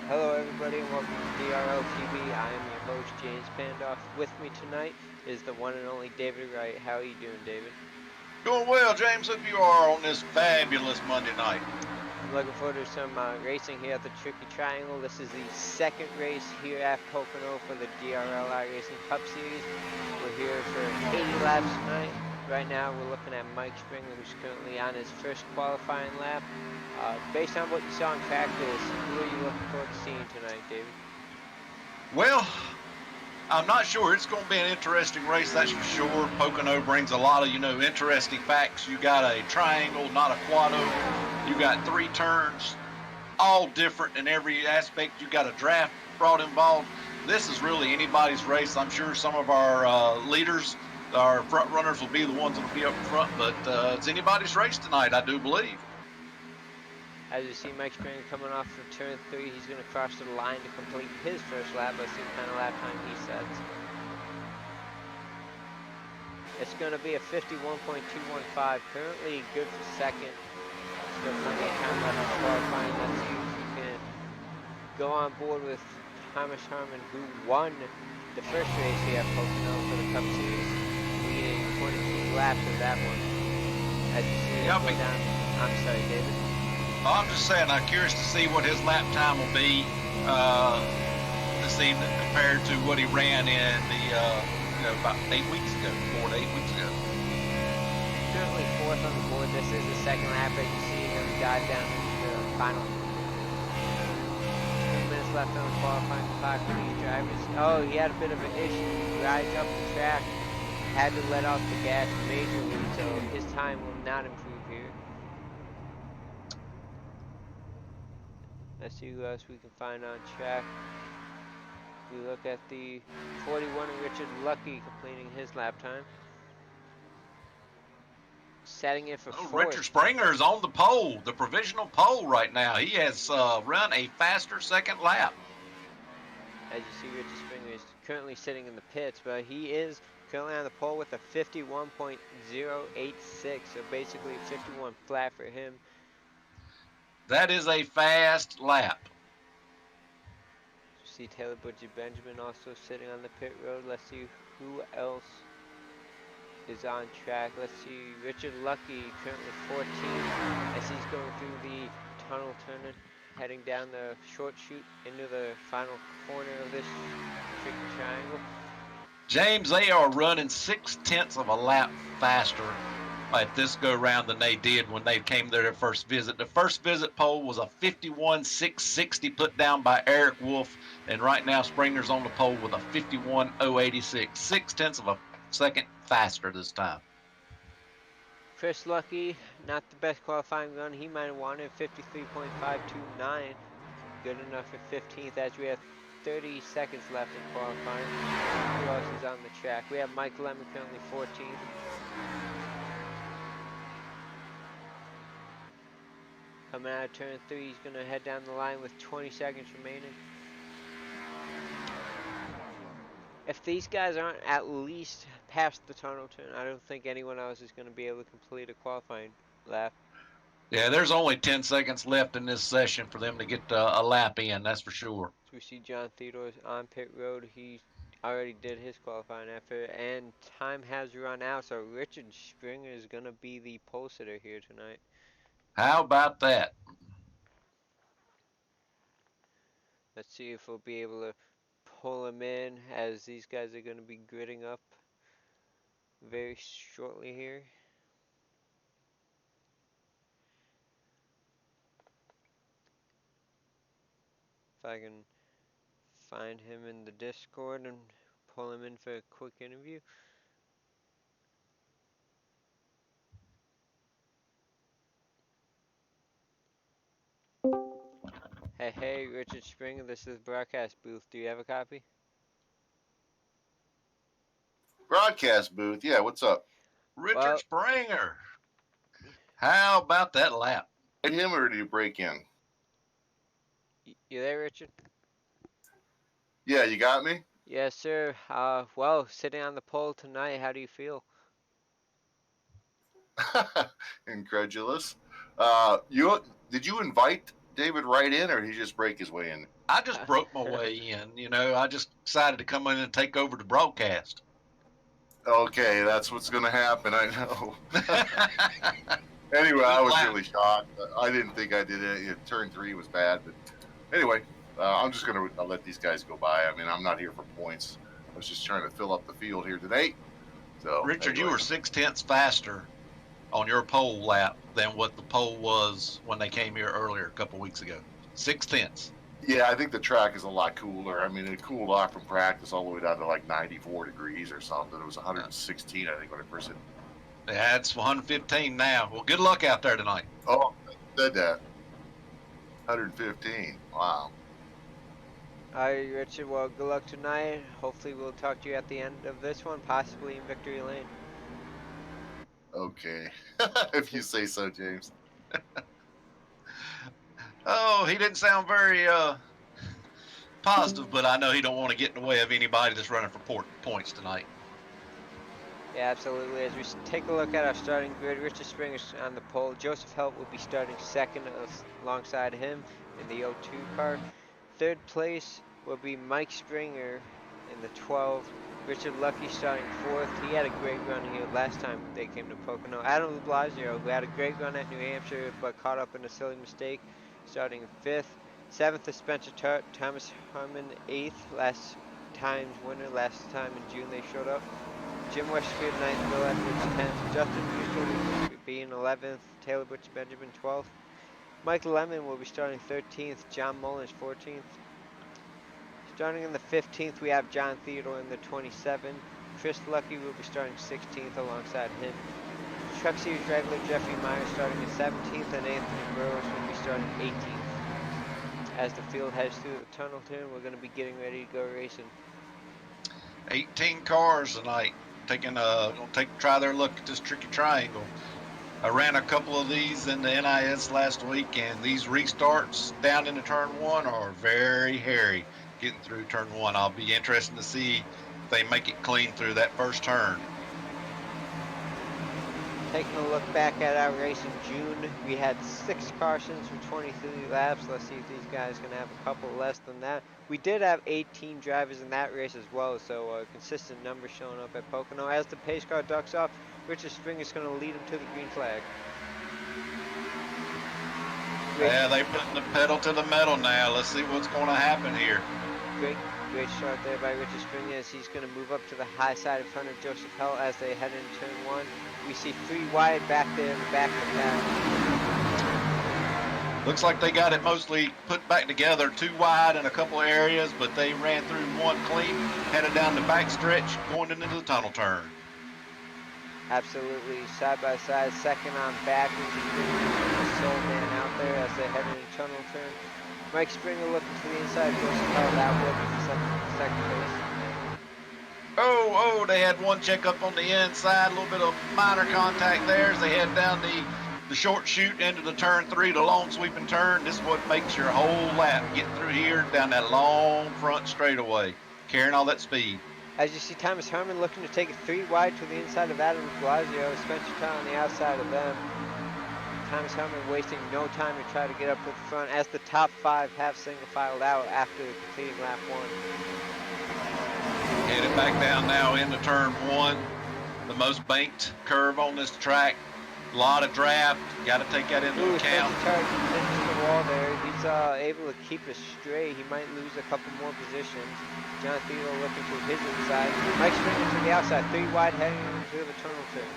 Hello everybody and welcome to DRL TV. I am your host James Pandoff. With me tonight is the one and only David Wright. How are you doing, David? Doing well, James. Hope you are on this fabulous Monday night. I'm looking forward to some racing here at the Tricky Triangle. This is the second race here at Pocono for the DRL iRacing Cup Series. We're here for 80 laps tonight. Right now we're looking at Mike Springer, who's currently on his first qualifying lap. Based on what you saw in practice, who are you looking forward to seeing tonight, David? Well, I'm not sure. It's going to be an interesting race, that's for sure. Pocono brings a lot of, interesting facts. You got a triangle, not a quado. You got 3 turns, all different in every aspect. You got a draft brought involved. This is really anybody's race. I'm sure some of our leaders, our front runners, will be the ones that will be up front, but it's anybody's race tonight, I do believe. As you see Mike Springer coming off of turn 3, he's going to cross the line to complete his first lap. Let's see what kind of lap time he sets. It's going to be a 51.215, currently good for second. Still plenty of time left in qualifying. Let's see if we can go on board with Thomas Harmon, who won the first race here at Pocono for the Cup Series, leading 22 laps of that one. As you see him go down. I'm sorry, David. I'm just saying, I'm curious to see what his lap time will be this evening compared to what he ran in the, about 8 weeks ago, 4 to 8 weeks ago. Currently 4th on the board. This is the second lap, as you see him dive down into the final. 2 minutes left on the qualifying clock for these drivers. Oh, he had a bit of an issue. He rides up the track, had to let off the gas majorly, so his time will not improve here. Let's see who else we can find on track. We look at the 41 of Richard Lucky completing his lap time. Setting it for 4th. Richard Springer is on the pole, the provisional pole right now. He has run a faster second lap. As you see, Richard Springer is currently sitting in the pits, but he is currently on the pole with a 51.086, so basically 51 flat for him. That is a fast lap. See Taylor Butcher Benjamin also sitting on the pit road. Let's see who else is on track. Let's see, Richard Lucky currently 14 as he's going through the tunnel turning, heading down the short chute into the final corner of this tricky triangle. James, they are running 0.6 of a lap faster at this go round than they did when they came there their first visit. The first visit pole was a 51.660 put down by Eric Wolf, and right now Springer's on the pole with a 51.086, 0.6 of a second faster this time. Chris Lucky, not the best qualifying run. He might have wanted 53.529. Good enough for 15th as we have 30 seconds left in qualifying. Who else is on the track? We have Mike Lemon currently 14th. Coming out of turn 3, he's going to head down the line with 20 seconds remaining. If these guys aren't at least past the tunnel turn, I don't think anyone else is going to be able to complete a qualifying lap. Yeah, there's only 10 seconds left in this session for them to get a lap in, that's for sure. So we see John Theodore on pit road. He already did his qualifying effort, and time has run out, so Richard Springer is going to be the pole sitter here tonight. How about that? Let's see if we'll be able to pull him in, as these guys are going to be gridding up very shortly here. If I can find him in the Discord and pull him in for a quick interview. Hey, Richard Springer, this is the broadcast booth. Do you have a copy? Broadcast booth, yeah, what's up? Richard Springer. How about that lap? Hit him or do you break in? You there, Richard? Yeah, you got me? Yes, sir. Well, sitting on the pole tonight, how do you feel? Incredulous. Did you invite David right in, or did he just break his way in? I just broke my way in. You know, I just decided to come in and take over the broadcast. Okay, that's what's going to happen. I know. Anyway, I was really shocked. I didn't think I did it. Turn 3 was bad, but anyway, I'm just going to let these guys go by. I mean, I'm not here for points. I was just trying to fill up the field here today. So, Richard, anyway. you were 0.6 faster on your pole lap than what the pole was when they came here earlier a couple weeks ago. 0.6. Yeah, I think the track is a lot cooler. I mean, it cooled off from practice all the way down to like 94 degrees or something. It was 116, I think, when I first hit. Yeah, it's 115 now. Well, good luck out there tonight. Oh, said that. 115. Wow. All right, Richard. Well, good luck tonight. Hopefully, we'll talk to you at the end of this one, possibly in victory lane. Okay, if you say so, James. Oh, he didn't sound very positive, but I know he don't want to get in the way of anybody that's running for points tonight. Yeah, absolutely. As we take a look at our starting grid, Richard Springer's on the pole. Joseph Helt will be starting second alongside him in the 02 car. Third place will be Mike Springer in the 12. Richard Lucky starting fourth. He had a great run here last time they came to Pocono. Adam Blasio, who had a great run at New Hampshire but caught up in a silly mistake, starting fifth. Seventh is Spencer Tart. Thomas Harmon eighth. Last time's winner. Last time in June they showed up. Jim Westfield 9th, Will Edwards 10th, Justin Mutual being 11th, Taylor Butch Benjamin 12th. Mike Lemon will be starting 13th, John Mullins 14th. Starting in the 15th, we have John Theodore in the 27. Chris Lucky will be starting 16th alongside him. Truck Series regular Jeffrey Meyer starting in 17th, and Anthony Burrows will be starting 18th. As the field heads through the tunnel turn, we're going to be getting ready to go racing. 18 cars tonight. Try their luck at this tricky triangle. I ran a couple of these in the NIS last week, and these restarts down into turn 1 are very hairy getting through turn 1. I'll be interested to see if they make it clean through that first turn. Taking a look back at our race in June, we had 6 cautions for 23 laps. Let's see if these guys can have a couple less than that. We did have 18 drivers in that race as well, so a consistent number showing up at Pocono. As the pace car ducks off, Richard Springer is going to lead him to the green flag. Yeah, they're putting the pedal to the metal now. Let's see what's going to happen here. Great start there by Richard Springer as he's going to move up to the high side in front of Joseph Helt as they head into turn 1. We see 3 wide back there in the back of the pack. Looks like they got it mostly put back together, 2 wide in a couple of areas, but they ran through 1 clean, headed down the back stretch, going into the tunnel turn. Absolutely, side by side, second on back, Richard Springer, sole man out there as they head into tunnel turn. Mike Springer looking to the inside, Joseph Helt out with second place. Oh, they had 1 check up on the inside, a little bit of minor contact there as they head down the short chute into the turn 3, the long sweeping turn. This is what makes your whole lap getting through here down that long front straightaway, carrying all that speed. As you see Thomas Herman looking to take it 3 wide to the inside of Adam Blasio, Spencer Tart on the outside of them. Thomas Herman wasting no time to try to get up to the front as the top 5 have single filed out after completing lap 1. Headed back down now into turn 1, the most banked curve on this track. A lot of draft, got to take that into account. Spencer Tart into the wall there. He's able to keep it straight. He might lose a couple more positions. John Theodore looking to his inside. Mike Springer to the outside, 3 wide heading into the tunnel turn.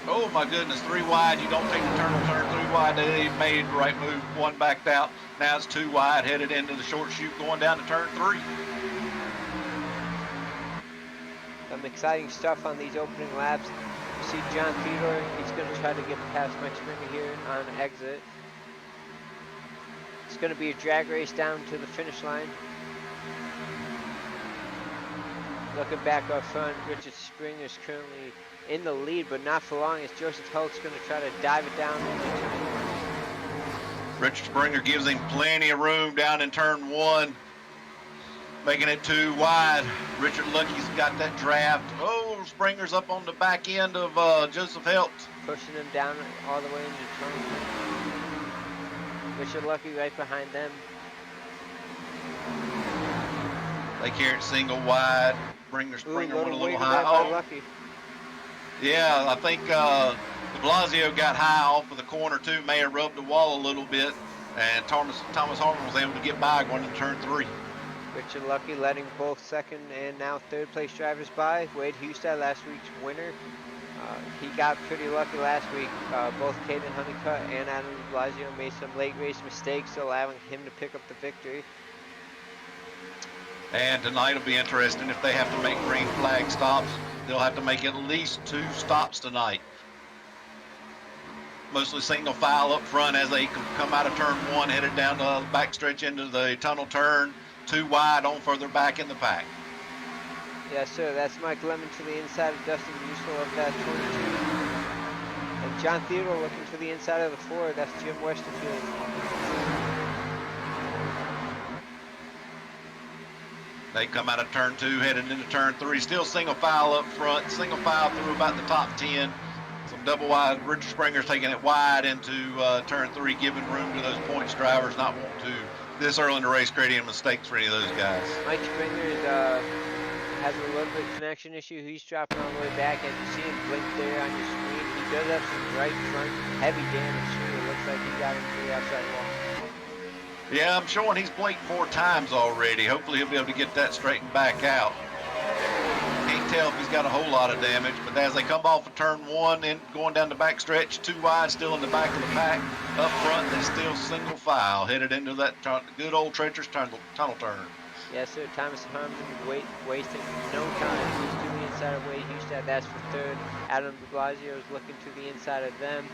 Oh my goodness, 3 wide. You don't take the tunnel turn 3 wide. They made the right move. 1 backed out. Now it's 2 wide, headed into the short chute, going down to turn 3. Some exciting stuff on these opening laps. You see John Theodore, he's going to try to get past Mike Springer here on exit. It's going to be a drag race down to the finish line. Looking back up front, Richard Springer is currently in the lead, but not for long as Joseph Helt's going to try to dive it down into turn 1. Richard Springer gives him plenty of room down in turn 1. Making it 2 wide. Richard Lucky's got that draft. Oh, Springer's up on the back end of Joseph Helt. Pushing him down all the way into turn 1. Richard Lucky right behind them. They carry it single wide. Bring their Ooh, Springer one a little little wiggle high. there by Oh, Lucky. yeah, I think de Blasio got high off of the corner too. May have rubbed the wall a little bit, and Thomas Harmon was able to get by going into turn 3. Richard Lucky letting both second and now third place drivers by. Wade Hustad, last week's winner. He got pretty lucky last week. Both Caden Honeycutt and Adam de Blasio made some late race mistakes, allowing him to pick up the victory. And tonight will be interesting. If they have to make green flag stops, they'll have to make at least 2 stops tonight. Mostly single file up front as they come out of turn 1, headed down the backstretch into the tunnel turn. 2 wide on further back in the pack. Yes, sir. That's Mike Lemon to the inside of Dustin Russo of that 22. And John Theodore looking to the inside of the 4. That's Jim Westerfield. They come out of turn 2, headed into turn 3. Still single file up front. Single file through about the top 10. Some double wide. Richard Springer's taking it wide into turn 3, giving room to those points drivers not wanting to, this early in the race, create any mistakes for any of those guys. Mike Springer has a little bit of connection issue. He's dropping all the way back. As you see him blink there on your screen, he does have some right front heavy damage too. It looks like he got into the outside wall. Yeah, I'm showing he's blinked 4 times already. Hopefully he'll be able to get that straightened back out. Can't tell if he's got a whole lot of damage, but as they come off of turn 1 and going down the back stretch, 2 wide, still in the back of the pack. Up front, they still single file, headed into that good old treacherous tunnel turn. Yes, sir. Thomas Harmon wasting no time. He's to the inside of Wade Hustad. That's for third. Adam de Blasio is looking to the inside of them,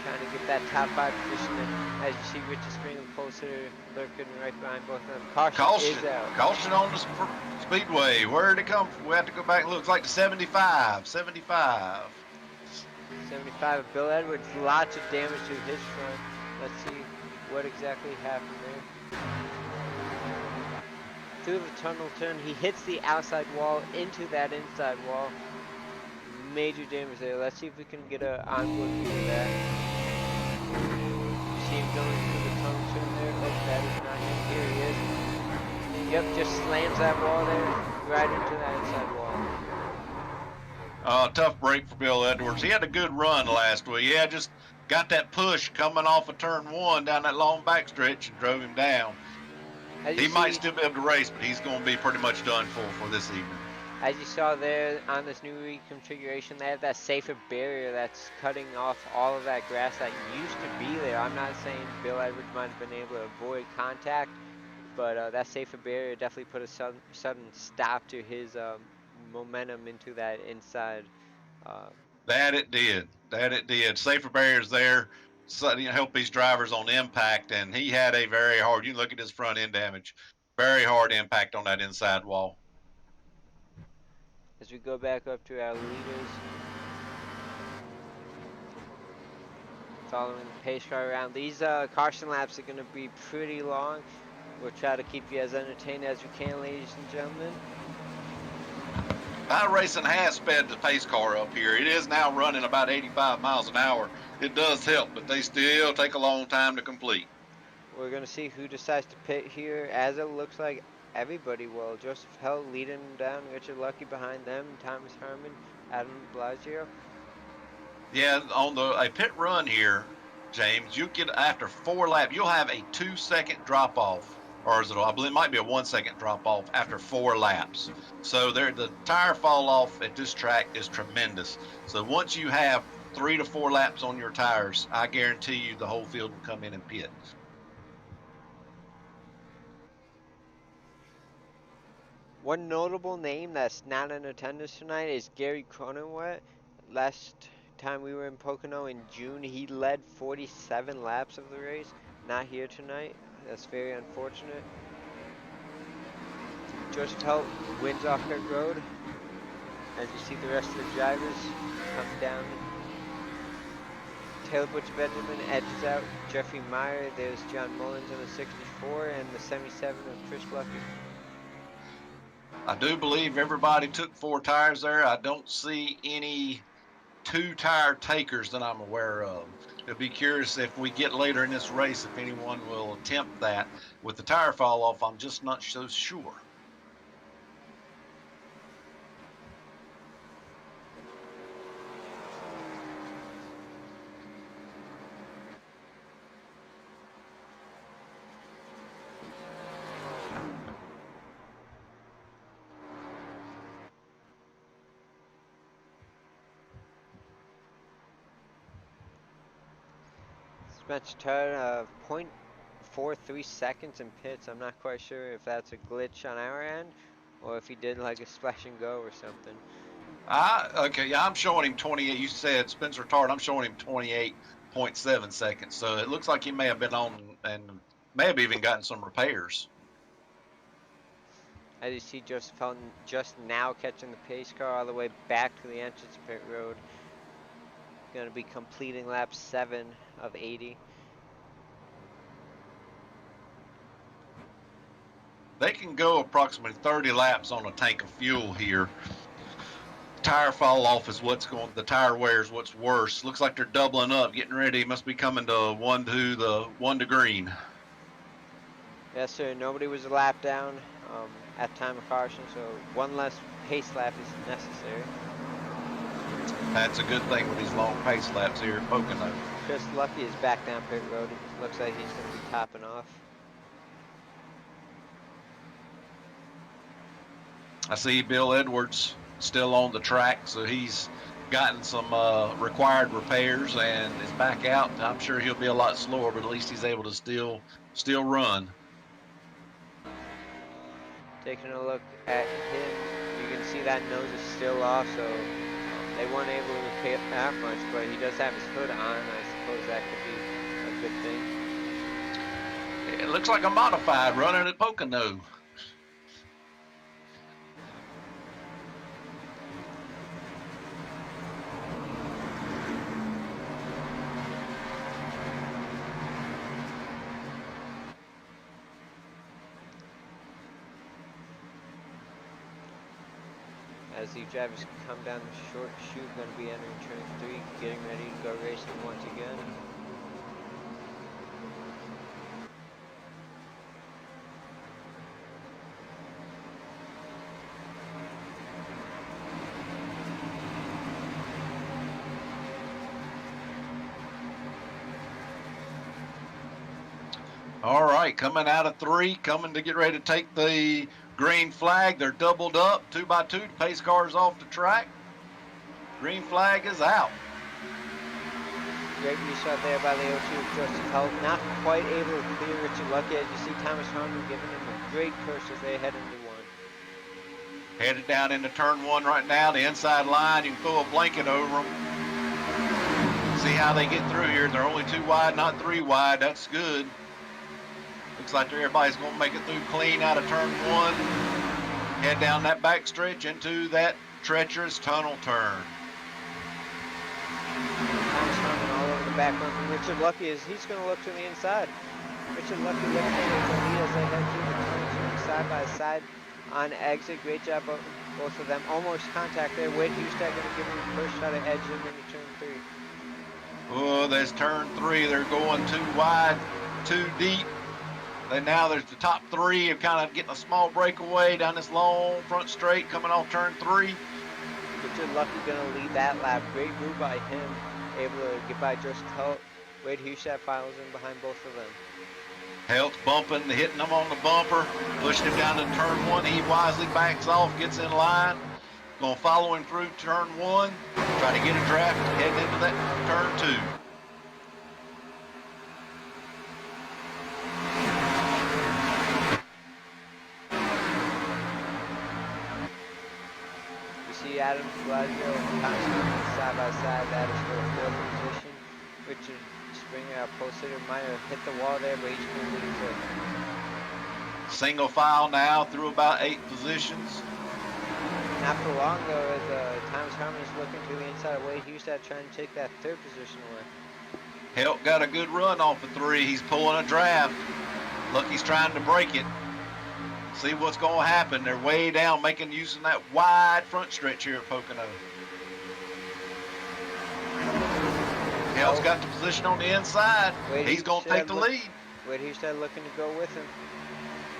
trying to get that top 5 position. And as you see, Richard Springer, the pole sitter, lurking right behind both of them. Caution is out. Caution on the speedway. Where did it come from? We have to go back. Looks like 75. 75. 75. Bill Edwards, lots of damage to his front. Let's see what exactly happened there. Through the tunnel turn, he hits the outside wall into that inside wall. Major damage there. Let's see if we can get an onboard view of that. See him going through the tunnel turn there. Oh, that is not him. Here he is. Yep, just slams that wall there, right into that inside wall. Tough break for Bill Edwards. He had a good run last week. Yeah, just got that push coming off of turn 1 down that long backstretch and drove him down. He might still be able to race, but he's going to be pretty much done for this evening. As you saw there on this new reconfiguration, they have that safer barrier that's cutting off all of that grass that used to be there. I'm not saying Bill Edwards might have been able to avoid contact, but that safer barrier definitely put a sudden stop to his momentum into that inside. That it did. Safer barriers there, so, help these drivers on impact, and he had a very hard, you look at his front end damage, very hard impact on that inside wall. As we go back up to our leaders, following the pace car around, these caution laps are going to be pretty long. We'll try to keep you as entertained as we can, ladies and gentlemen. iRacing has sped the pace car up here. It is now running about 85 miles an hour. It does help, but they still take a long time to complete. We're going to see who decides to pit here, as it looks like everybody will. Joseph Held leading down, Richard Lucky behind them, Thomas Herman, Adam de Blasio. Yeah, on a pit run here, James, you get after 4 laps, you'll have a 2-second drop off, or is it? I believe it might be a 1-second drop off after 4 laps. So the tire fall off at this track is tremendous. So once you have 3 to 4 laps on your tires, I guarantee you the whole field will come in and pit. One notable name that's not in attendance tonight is Gary Cronenwet. Last time we were in Pocono in June, he led 47 laps of the race. Not here tonight. That's very unfortunate. Joseph Held wins off pit road. As you see the rest of the drivers come down. Taylor Butcher Benjamin edges out Jeffrey Meyer. There's John Mullins in the 64 and the 77 of Chris Lucky. I do believe everybody took 4 tires there. I don't see any 2-tire takers that I'm aware of. I'd be curious if we get later in this race if anyone will attempt that. With the tire fall off, I'm just not so sure. Spencer Turner, 0.43 seconds in pits. I'm not quite sure if that's a glitch on our end or if he did like a splash and go or something. Okay, yeah, I'm showing him 28. You said Spencer Tart. I'm showing him 28.7 seconds. So it looks like he may have been on and may have even gotten some repairs. As you see Joseph Felton just now catching the pace car all the way back to the entrance pit road. Going to be completing lap 7 of 80. They can go approximately 30 laps on a tank of fuel here. Tire fall off is what's going, the tire wear is what's worse. Looks like they're doubling up, getting ready. Must be coming to one to green. Yes, sir. Nobody was a lap down at time of caution, so one less pace lap is necessary. That's a good thing with these long pace laps here at Pocono. Chris Lucky is back down pit road. It looks like he's going to be topping off. I see Bill Edwards still on the track, so he's gotten some required repairs and is back out. I'm sure he'll be a lot slower, but at least he's able to still run. Taking a look at him, you can see that nose is still off, so they weren't able to repair that much, but he does have his hood on. I suppose that could be a good thing. It looks like a modified running at Pocono. As the drivers come down the short chute, going to be entering turn 3, getting ready to go racing once again. All right, coming out of 3, coming to get ready to take the green flag. They're doubled up, 2 by 2. The pace car is off the track. Green flag is out. Great reshot there by the O2 of Joseph Held. Not quite able to clear Richard Lucky. As you see Thomas Harmon giving him a great push as they head into 1. Headed down into turn 1 right now, the inside line. You can throw a blanket over them. See how they get through here. They're only 2 wide, not 3 wide. That's good. Looks like everybody's going to make it through clean out of turn 1. Head down that back stretch into that treacherous tunnel turn. Thomas Harmon all over the back run from Richard Lucky as he's going to look to the inside. Richard Lucky looking at the lead as they head through the turns side by side on exit. Great job both of them. Almost contact there. Wade Hustad going to give him the first shot of edge in into turn 3. Oh, there's turn 3. They're going 2 wide, 2 deep. And now there's the top 3 of kind of getting a small breakaway down this long front straight coming off turn 3. Richard Lucky going to lead that lap. Great move by him. Able to get by Joseph Helt. Wade Hustad files in behind both of them. Helt's bumping, hitting them on the bumper, pushing him down to turn 1. He wisely backs off, gets in line. Going to follow him through turn 1. Try to get a draft heading into that turn 2. Adam Glasgow and Thomas Harmon side by side. That is for the 4th position. Richard Springer, our post hitter, might have hit the wall there, but he's going to lead 5th. Single file now through about 8 positions. Not for long though, as Thomas Harmon is looking to the inside of Wade Hustad, trying to take that 3rd position away. Helt got a good run off of 3. He's pulling a draft. Lucky's trying to break it. See what's going to happen. They're way down, making use of that wide front stretch here at Pocono. Helt's got the position on the inside. He's going to take the lead. Wade Hustad looking to go with him.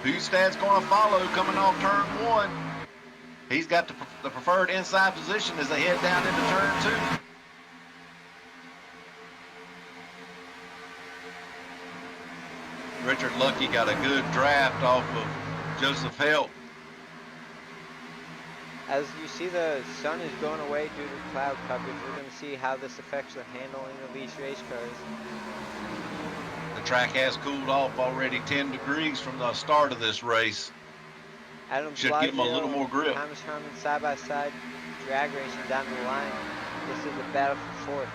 Hustad's going to follow coming off turn 1. He's got the preferred inside position as they head down into turn 2. Richard Lucky got a good draft off of Joseph Helt. As you see, the sun is going away due to cloud coverage. We're going to see how this affects the handling of these race cars. The track has cooled off already 10 degrees from the start of this race. Adam Should give them a little more grip. Thomas Herman side by side, drag racing down the line. This is a battle for fourth.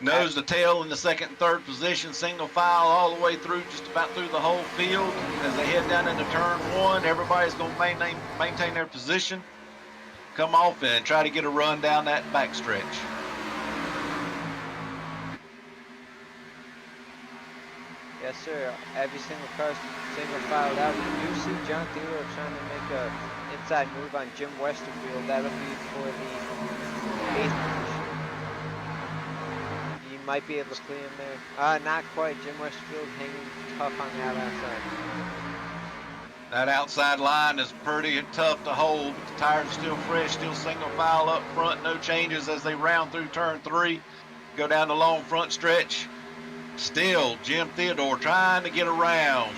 Nose to tail in the second and third position, single file all the way through, just about through the whole field. As they head down into turn 1, everybody's going to maintain their position, come off and try to get a run down that backstretch. Yes, sir. Every single car single filed out. We do see John Theodore trying to make a inside move on Jim Westerfield. That'll be for the 8th position. Might be able to clean him there. Not quite. Jim Westerfield hanging tough on that outside. That outside line is pretty tough to hold, but the tires are still fresh, still single file up front. No changes as they round through turn 3. Go down the long front stretch. Still, Jim Theodore trying to get around.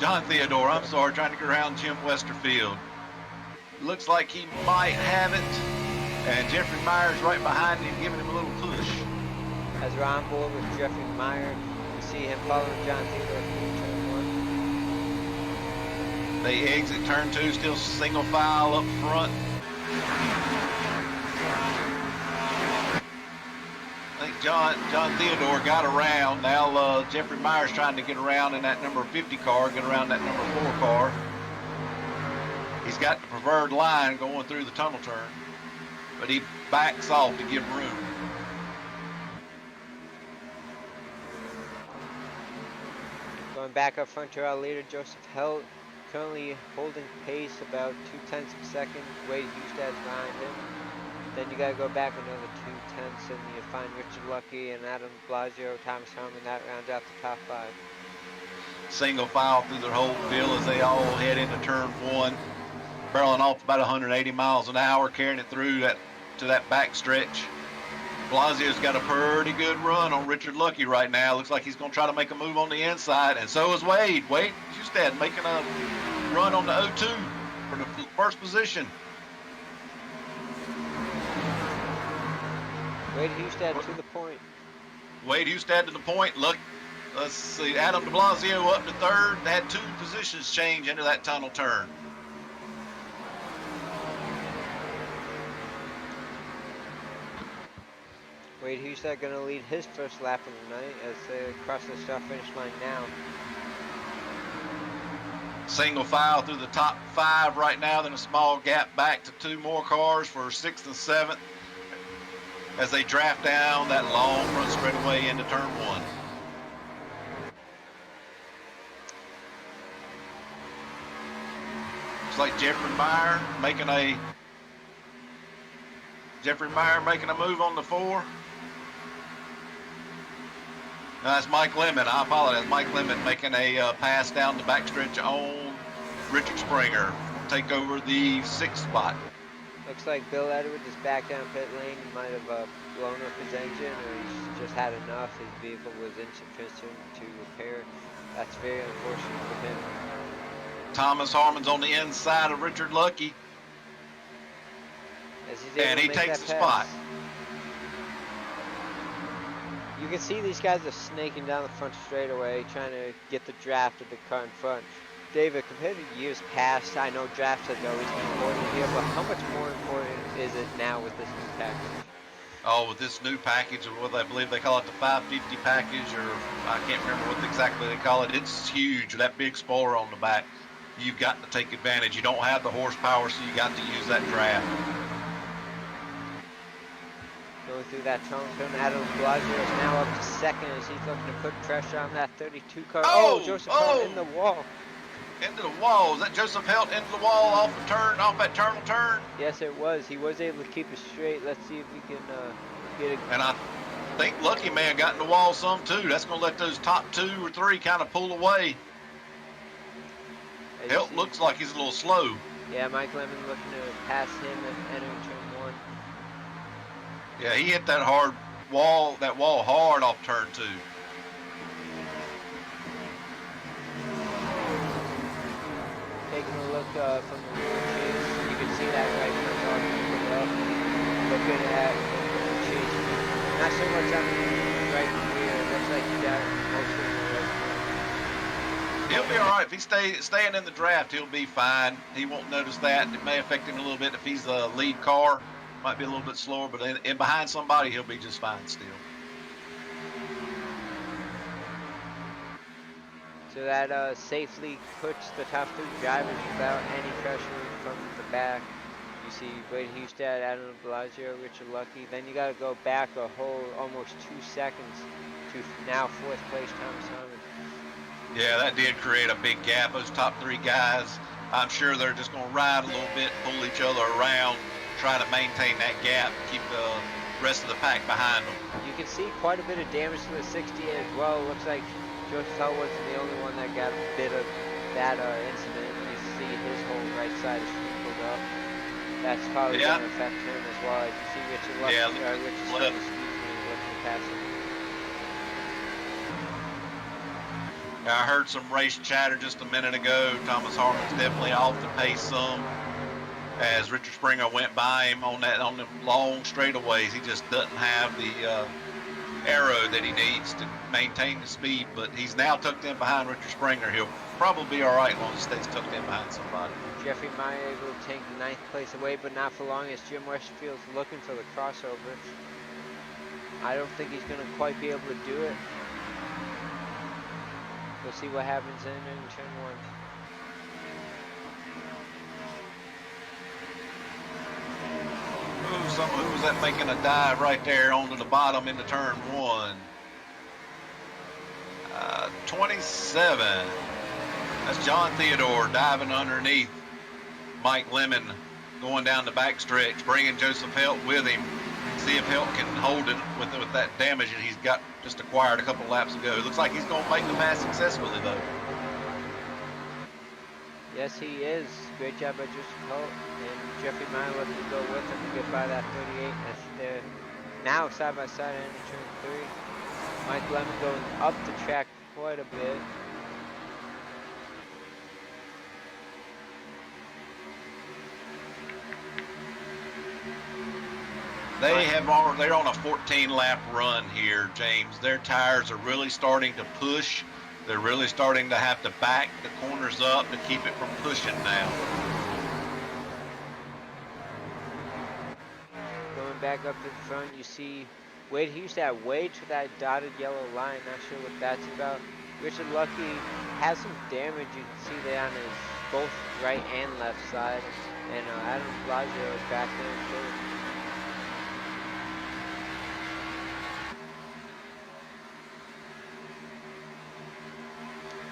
John Theodore, I'm sorry, trying to get around Jim Westerfield. Looks like he might have it. And Jeffrey Myers right behind him, giving him a little push. As we're on board with Jeffrey Meyer, you see him following John Theodore through turn 1. They exit turn 2, still single file up front. I think John Theodore got around. Now Jeffrey Myers trying to get around in that number 50 car, get around that number 4 car. He's got the preferred line going through the tunnel turn, but he backs off to give room. Going back up front to our leader, Joseph Helt, currently holding pace about 0.2 of a second. Wade Hustad's behind him. Then you got to go back another 0.2, and you find Richard Lucky and Adam Blasio, Thomas Herman. That rounds out the top 5. Single file through their whole field as they all head into turn 1, barreling off about 180 miles an hour, carrying it through to that back stretch. Blasio's got a pretty good run on Richard Lucky right now. Looks like he's going to try to make a move on the inside, and so is Wade. Wade Hustad making a run on the 0-2 for the first position. Wade Hustad to the point. Wade Hustad to the point. Look, let's see, Adam de Blasio up to 3rd. They had 2 positions change into that tunnel turn. Wade Hustad going to lead his first lap of the night as they cross the start-finish line now. Single file through the top 5 right now, then a small gap back to 2 more cars for 6th and 7th as they draft down that long front straightaway into turn 1. Looks like Jeffrey Meyer making a move on the 4. No, that's Mike Lemon. I apologize. Mike Lemon making a pass down the backstretch on Richard Springer. Take over the 6th spot. Looks like Bill Edwards is back down pit lane. He might have blown up his engine, or he's just had enough. His vehicle was insufficient to repair. That's very unfortunate for him. Thomas Harmon's on the inside of Richard Lucky. And he takes the spot. You can see these guys are snaking down the front straightaway, trying to get the draft of the car in front. David, compared to years past, I know draft has always been important here, but how much more important is it now with this new package? Oh, with this new package, or what I believe they call it, the 550 package, or I can't remember what exactly they call it. It's huge, that big spoiler on the back. You've got to take advantage. You don't have the horsepower, so you got to use that draft. Going through that tunnel turn, Adam Blasio is now up to 2nd as he's looking to put pressure on that 32 car. Oh, Joseph Helt in the wall. Into the wall. Is that Joseph Helt into the wall off the turn, off that turtle turn? Yes, it was. He was able to keep it straight. Let's see if we can get a. And I think Lucky Man got in the wall some too. That's going to let those top 2 or 3 kind of pull away. Helt looks like he's a little slow. Yeah, Mike Lemon looking to pass him and entering turn 1. Yeah, he hit that wall hard off turn 2. Taking a look from the rear chase, you can see that right front dog up. Looking at the chase. Not so much on the right rear. It looks like he got most of the right rear. He'll be all right. If he's staying in the draft, he'll be fine. He won't notice that. It may affect him a little bit if he's a lead car. Might be a little bit slower, but in behind somebody, he'll be just fine still. So that safely puts the top 3 drivers without any pressure from the back. You see Wade Hustad, Adam Blasio, Richard Lucky. Then you got to go back a whole almost 2 seconds to now 4th place Thomas Harmon. Yeah, that did create a big gap. Those top 3 guys, I'm sure they're just going to ride a little bit, pull each other around, try to maintain that gap, keep the rest of the pack behind them. You can see quite a bit of damage to the 68 as well. Looks like Joseph Hell wasn't the only one that got a bit of that incident. You see his whole right side is sprinkled up. That's probably going to affect him as well. As you see Richard Lucky, Richard starting to speed when he looks to pass him. I heard some race chatter just a minute ago. Thomas Harmon's definitely off the pace some. As Richard Springer went by him on the long straightaways, he just doesn't have the arrow that he needs to maintain the speed. But he's now tucked in behind Richard Springer. He'll probably be all right as long as he stays tucked in behind somebody. Jeffrey Meyer able to take the 9th place away, but not for long as Jim Westerfield's looking for the crossover. I don't think he's going to quite be able to do it. We'll see what happens in turn 1. Who was that making a dive right there onto the bottom into turn 1? 27. That's John Theodore diving underneath Mike Lemon, going down the backstretch, bringing Joseph Helt with him. See if Helt can hold it with that damage that he's got just acquired a couple laps ago. It looks like he's going to make the pass successfully, though. Yes, he is. Great job by Joseph Helt. And Jeffrey Meyer looking to go with him to get by that 38. That's there. Now side by side into turn 3. Mike Lemon going up the track quite a bit. They're on a 14-lap run here, James. Their tires are really starting to push. They're really starting to have to back the corners up to keep it from pushing now. Going back up to the front, you see Wade Hustad way to that dotted yellow line. Not sure what that's about. Richard Lucky has some damage. You can see that on his both right and left side. And Adam Blasio is back there too.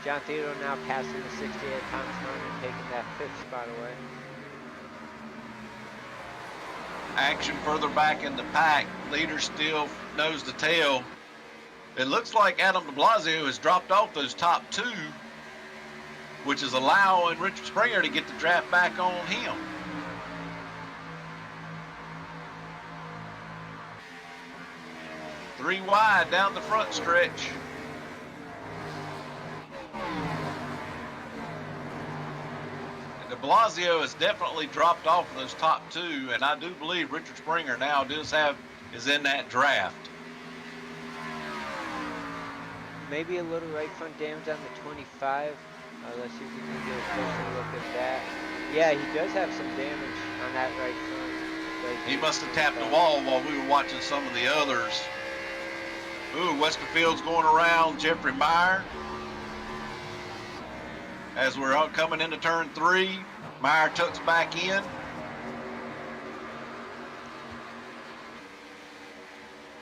John Theodore now passing the 68 Thomas Harmon, taking that 5th spot away. Action further back in the pack. Leader still nose to tail. It looks like Adam de Blasio has dropped off those top 2, which is allowing Richard Springer to get the draft back on him. Three wide down the front stretch. De Blasio has definitely dropped off of those top 2, and I do believe Richard Springer now is in that draft. Maybe a little right front damage on the 25. Let's see if we can get a closer look at that. Yeah, he does have some damage on that right front. He must have tapped the wall while we were watching some of the others. Ooh, Westerfield's going around Jeffrey Meyer. As we're coming into turn 3, Meyer tucks back in.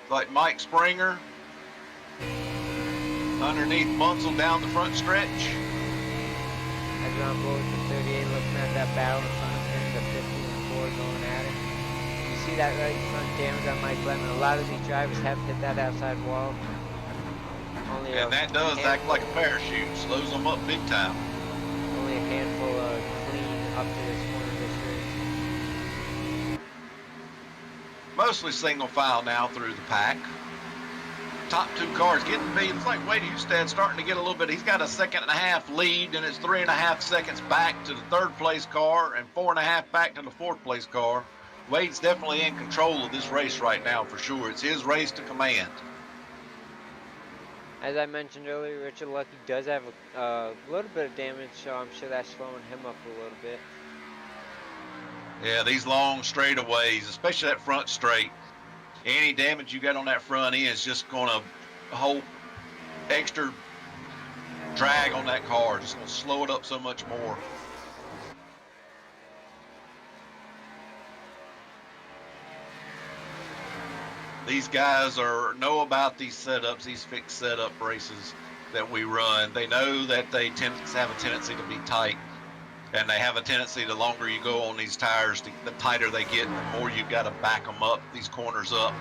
Like Mike Springer underneath Bunsell down the front stretch. I are on board with the 38, looking at that battle in front of him, the 50 and 4 going at it. You see that right front damage on Mike Lemon. A lot of these drivers have hit that outside wall. Only And that does act like a parachute, slows them up big time. Only a handful of clean up to this point of this race. Mostly single file now through the pack. Top two cars getting to be, it's like Wade Hustad starting to get a little bit. He's got a 1.5 lead, and it's 3.5 seconds back to the third place car and 4.5 back to the fourth place car. Wade's definitely in control of this race right now for sure. It's his race to command. As I mentioned earlier, Richard Lucky does have a little bit of damage, so I'm sure that's slowing him up a little bit. Yeah, these long straightaways, especially that front straight, any damage you got on that front end is just going to hold extra drag on that car. Just going to slow it up so much more. These guys know about these setups, these fixed setup races that we run. They know that they have a tendency to be tight, and they have a tendency, the longer you go on these tires, the tighter they get, the more you've got to back them up, these corners up,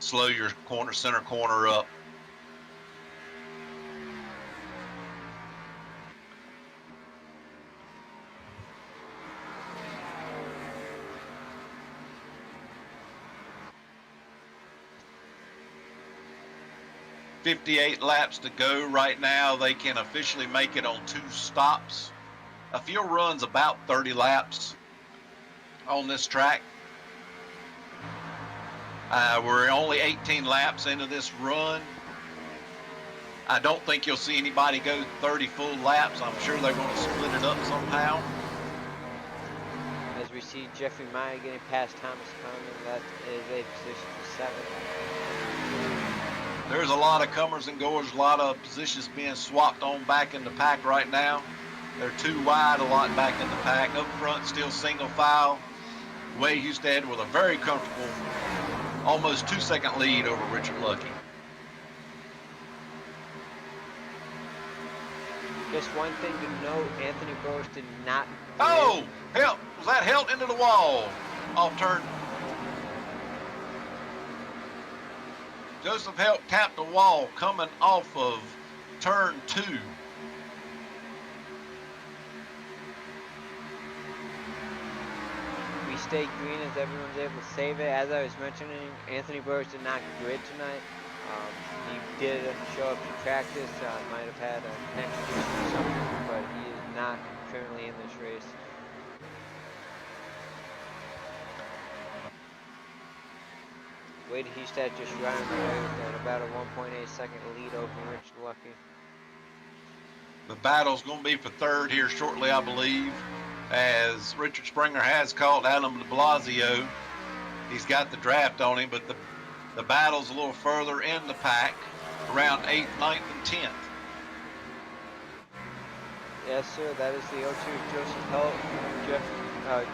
slow your center corner up. .58 laps to go right now. They can officially make it on 2 stops. A field run's about 30 laps on this track. We're only 18 laps into this run. I don't think you'll see anybody go 30 full laps. I'm sure they're going to split it up somehow. As we see Jeffrey Meyer getting past Thomas Conlon, that is a position for 7. There's a lot of comers and goers, a lot of positions being swapped on back in the pack right now. They're too wide a lot back in the pack. Up front, still single file. Wade Hustad with a very comfortable, almost 2-second lead over Richard Lucky. Just one thing to note, Anthony Burris did not... Oh, help! Was that Helt into the wall? Off turn. Joseph Helt tapped the wall coming off of turn 2. We stayed green as everyone's able to save it. As I was mentioning, Anthony Burris did not grid tonight. He did show up to practice, might have had a connection issue or something, but he is not currently in this race. Wade Hustad just running away with about a 1.8 second lead over Richard Lucky. The battle's going to be for third here shortly, I believe, as Richard Springer has called Adam de Blasio. He's got the draft on him, but the battle's a little further in the pack, around 8th, 9th, and 10th. Yes, sir, that is the 02 Joseph Helt,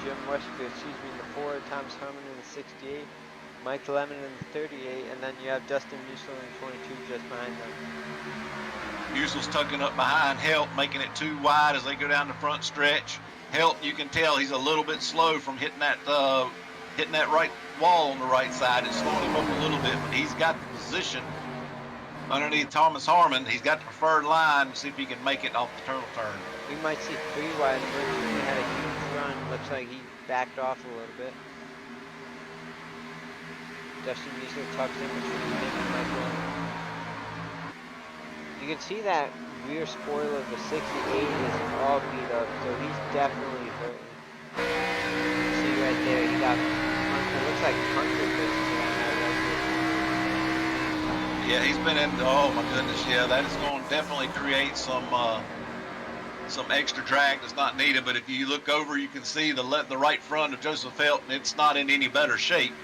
Jim Westfield, in the 4, Thomas Herman in the 68, Mike Lemon in the 38, and then you have Dustin Musil in 22 just behind them. Musil's tucking up behind Helt, making it too wide as they go down the front stretch. Helt, you can tell he's a little bit slow from hitting that right wall on the right side. It's slowing him up a little bit, but he's got the position underneath Thomas Harmon. He's got the preferred line. See if he can make it off the turn. We might see 3 wide. He had a huge run. Looks like he backed off a little bit. Dustin Musil tucks in between him and Mike Lemon. You can see that rear spoiler of the 68 is all beat up, so he's definitely hurting. See right there, he got, it looks like 100 business around that right there. Yeah, he's been in, oh my goodness, yeah, that is going to definitely create some extra drag that's not needed, but if you look over, you can see the right front of Joseph Helt, and it's not in any better shape.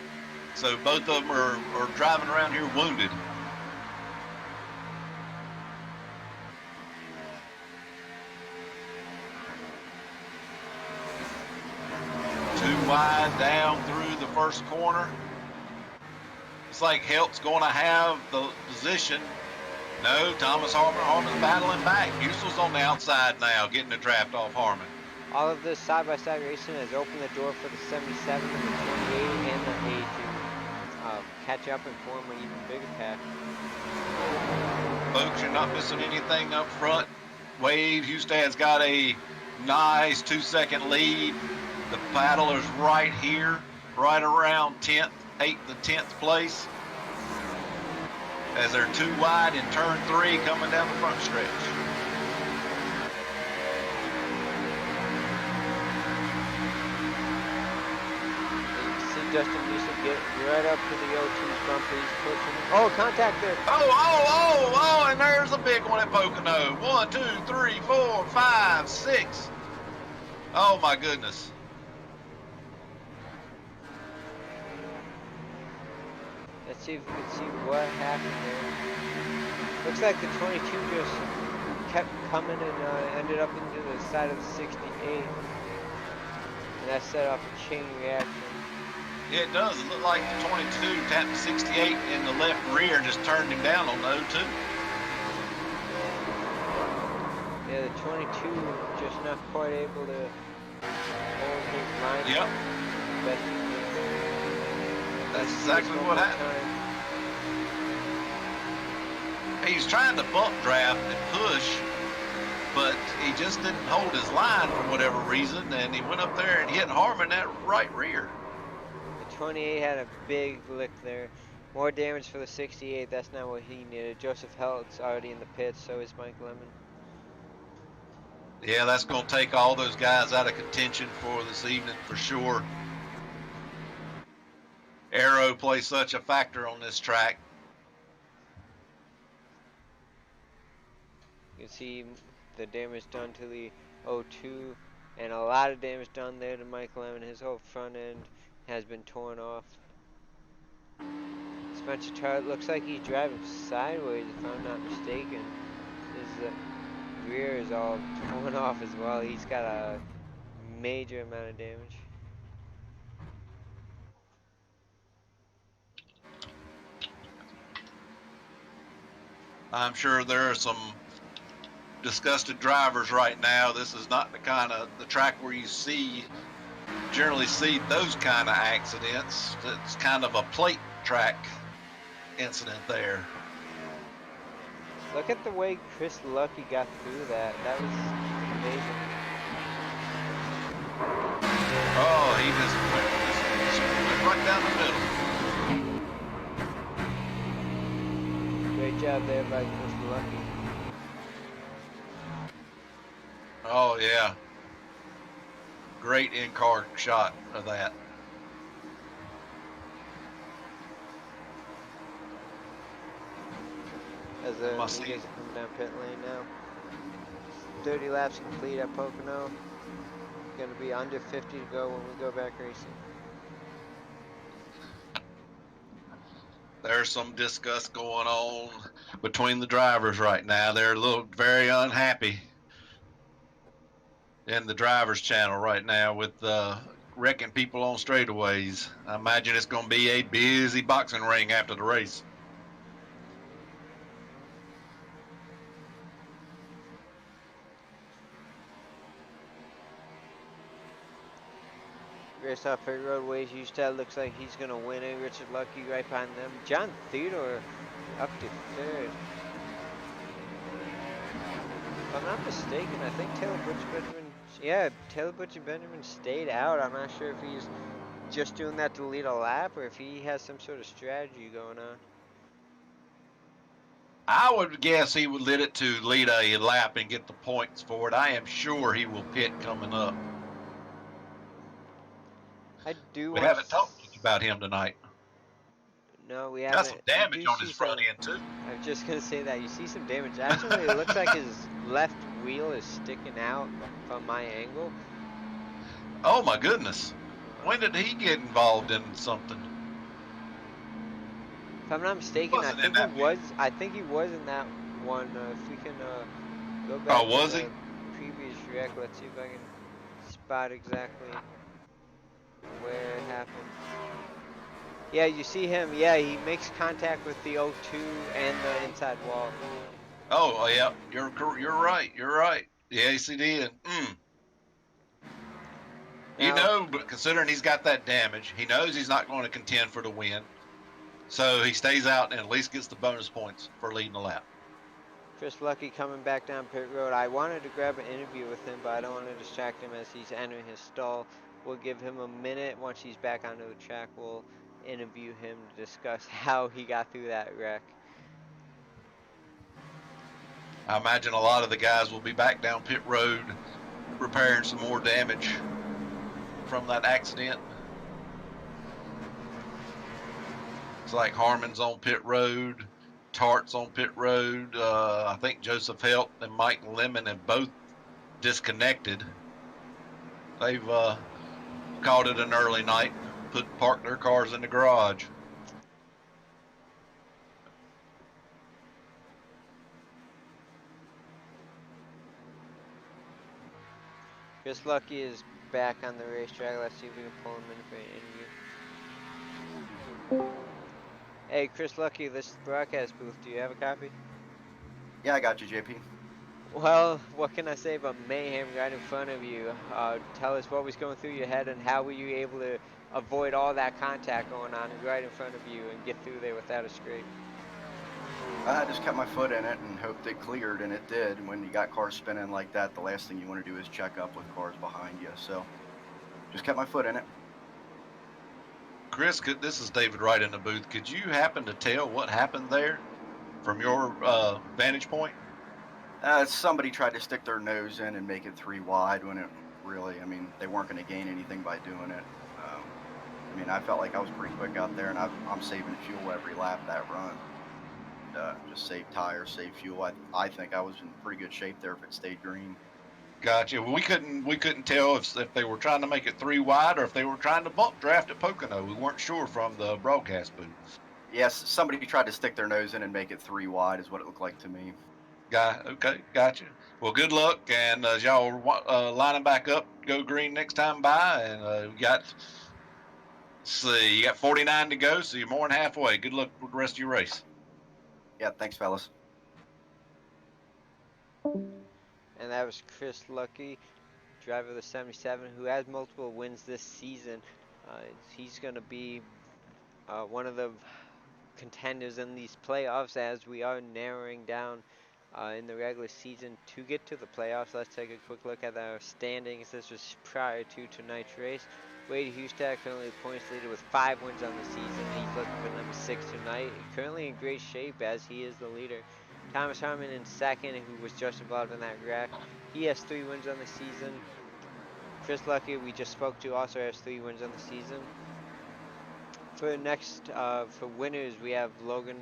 So both of them are driving around here wounded. Too wide down through the first corner. It's like Helt's going to have the position No, Thomas Harmon's battling back. Husel's on the outside now, getting the draft off Harmon. All of this side-by-side racing has opened the door for the 77 and the 28 and the 8 to catch up and form an even bigger pack. Folks, you're not missing anything up front. Wade Hustad's got a nice 2-second lead. The paddler's right here, right around 10th, 8th to 10th place. As they're too wide in turn 3 coming down the front stretch. Justin Newsom get right up to the O2's bumper. He's pushing. Oh, contact there. Oh, and there's a big one at Pocono. 1, 2, 3, 4, 5, 6. Oh, my goodness. Let's see if we can see what happened there. Looks like the 22 just kept coming and ended up into the side of the 68. And that set off a chain reaction. Yeah, it does. It looked like the 22 tapped the 68 in the left rear and just turned him down on the 02. Yeah, the 22 just not quite able to hold his line. Yep. That's exactly what happened. He's trying to bump draft and push, but he just didn't hold his line for whatever reason, and he went up there and hit Harmon that right rear. 28 had a big lick there. More damage for the 68. That's not what he needed. Joseph Helt's already in the pits, so is Mike Lemon. Yeah, that's going to take all those guys out of contention for this evening for sure. Aero plays such a factor on this track. You can see the damage done to the 02 and a lot of damage done there to Mike Lemon. His whole front end has been torn off. Spencer Tart looks like he's driving sideways if I'm not mistaken. His rear is all torn off as well. He's got a major amount of damage. I'm sure there are some disgusted drivers right now. This is not the kind of the track where you generally see those kind of accidents. It's kind of a plate track incident there. Look at the way Chris Lucky got through that. That was amazing. Oh, he just went right down the middle. Great job there by Chris Lucky. Oh, yeah. Great in-car shot of that. As the guys are coming down pit lane now. 30 laps complete at Pocono. Going to be under 50 to go when we go back racing. There's some disgust going on between the drivers right now. They're very unhappy in the driver's channel right now with wrecking people on straightaways. I imagine it's going to be a busy boxing ring after the race. Race off pit road. Wade Hustad looks like he's going to win it. Richard Lucky right behind them. John Theodore up to third. If I'm not mistaken, I think Taylor Butcher Benjamin stayed out. I'm not sure if he's just doing that to lead a lap or if he has some sort of strategy going on. I would guess he would lead it to lead a lap and get the points for it. I am sure he will pit coming up. We haven't talked much about him tonight. No, we haven't. Got some damage on his front end, too. I'm just going to say that. You see some damage. Actually, it looks like his left wheel is sticking out from my angle. Oh, my goodness. When did he get involved in something? If I'm not mistaken, I think he was in that one. If we can go back to the previous wreck, let's see if I can spot exactly where it happened. Yeah, you see him. Yeah, he makes contact with the O2 and the inside wall. Oh, yeah, you're right. You're right. Yes, he did. You Now, know, but considering he's got that damage, he knows he's not going to contend for the win. So he stays out and at least gets the bonus points for leading the lap. Chris Lucky coming back down pit road. I wanted to grab an interview with him, but I don't want to distract him as he's entering his stall. We'll give him a minute. Once he's back onto the track, we'll interview him to discuss how he got through that wreck. I imagine a lot of the guys will be back down pit road repairing some more damage from that accident. It's like Harmon's on pit road, Tart's on pit road. I think Joseph Helt and Mike Lemon have both disconnected. They've called it an early night, parked their cars in the garage. Chris Lucky is back on the racetrack. Let's see if we can pull him in for an interview. Hey, Chris Lucky, this is the broadcast booth. Do you have a copy? Yeah, I got you, JP. Well, what can I say about mayhem right in front of you? Tell us what was going through your head and how were you able to avoid all that contact going on right in front of you and get through there without a scrape? I just kept my foot in it and hoped it cleared, and it did. And when you got cars spinning like that, the last thing you want to do is check up with cars behind you. So just kept my foot in it. Chris, this is David Wright in the booth. Could you happen to tell what happened there from your vantage point? Somebody tried to stick their nose in and make it 3 wide when it really, I mean, they weren't going to gain anything by doing it. I mean, I felt like I was pretty quick out there, and I'm saving fuel every lap that run. Just save tires, save fuel. I think I was in pretty good shape there if it stayed green. Gotcha. Well, we couldn't tell if they were trying to make it 3 wide or if they were trying to bump draft at Pocono. We weren't sure from the broadcast booth. Yes, somebody tried to stick their nose in and make it 3 wide is what it looked like to me. Okay, gotcha. Well, good luck, and as y'all are lining back up, go green next time by, and you got 49 to go, so you're more than halfway. Good luck with the rest of your race. Yeah, thanks, fellas. And that was Chris Lucky, driver of the 77, who has multiple wins this season. He's going to be one of the contenders in these playoffs as we are narrowing down in the regular season to get to the playoffs. Let's take a quick look at our standings. This was prior to tonight's race. Wade Hustad currently the points leader with 5 wins on the season. He's looking for number 6 tonight. Currently in great shape as he is the leader. Thomas Harmon in second, who was just involved in that wreck. He has 3 wins on the season. Chris Lucky, we just spoke to, also has 3 wins on the season. For next, for winners, we have Logan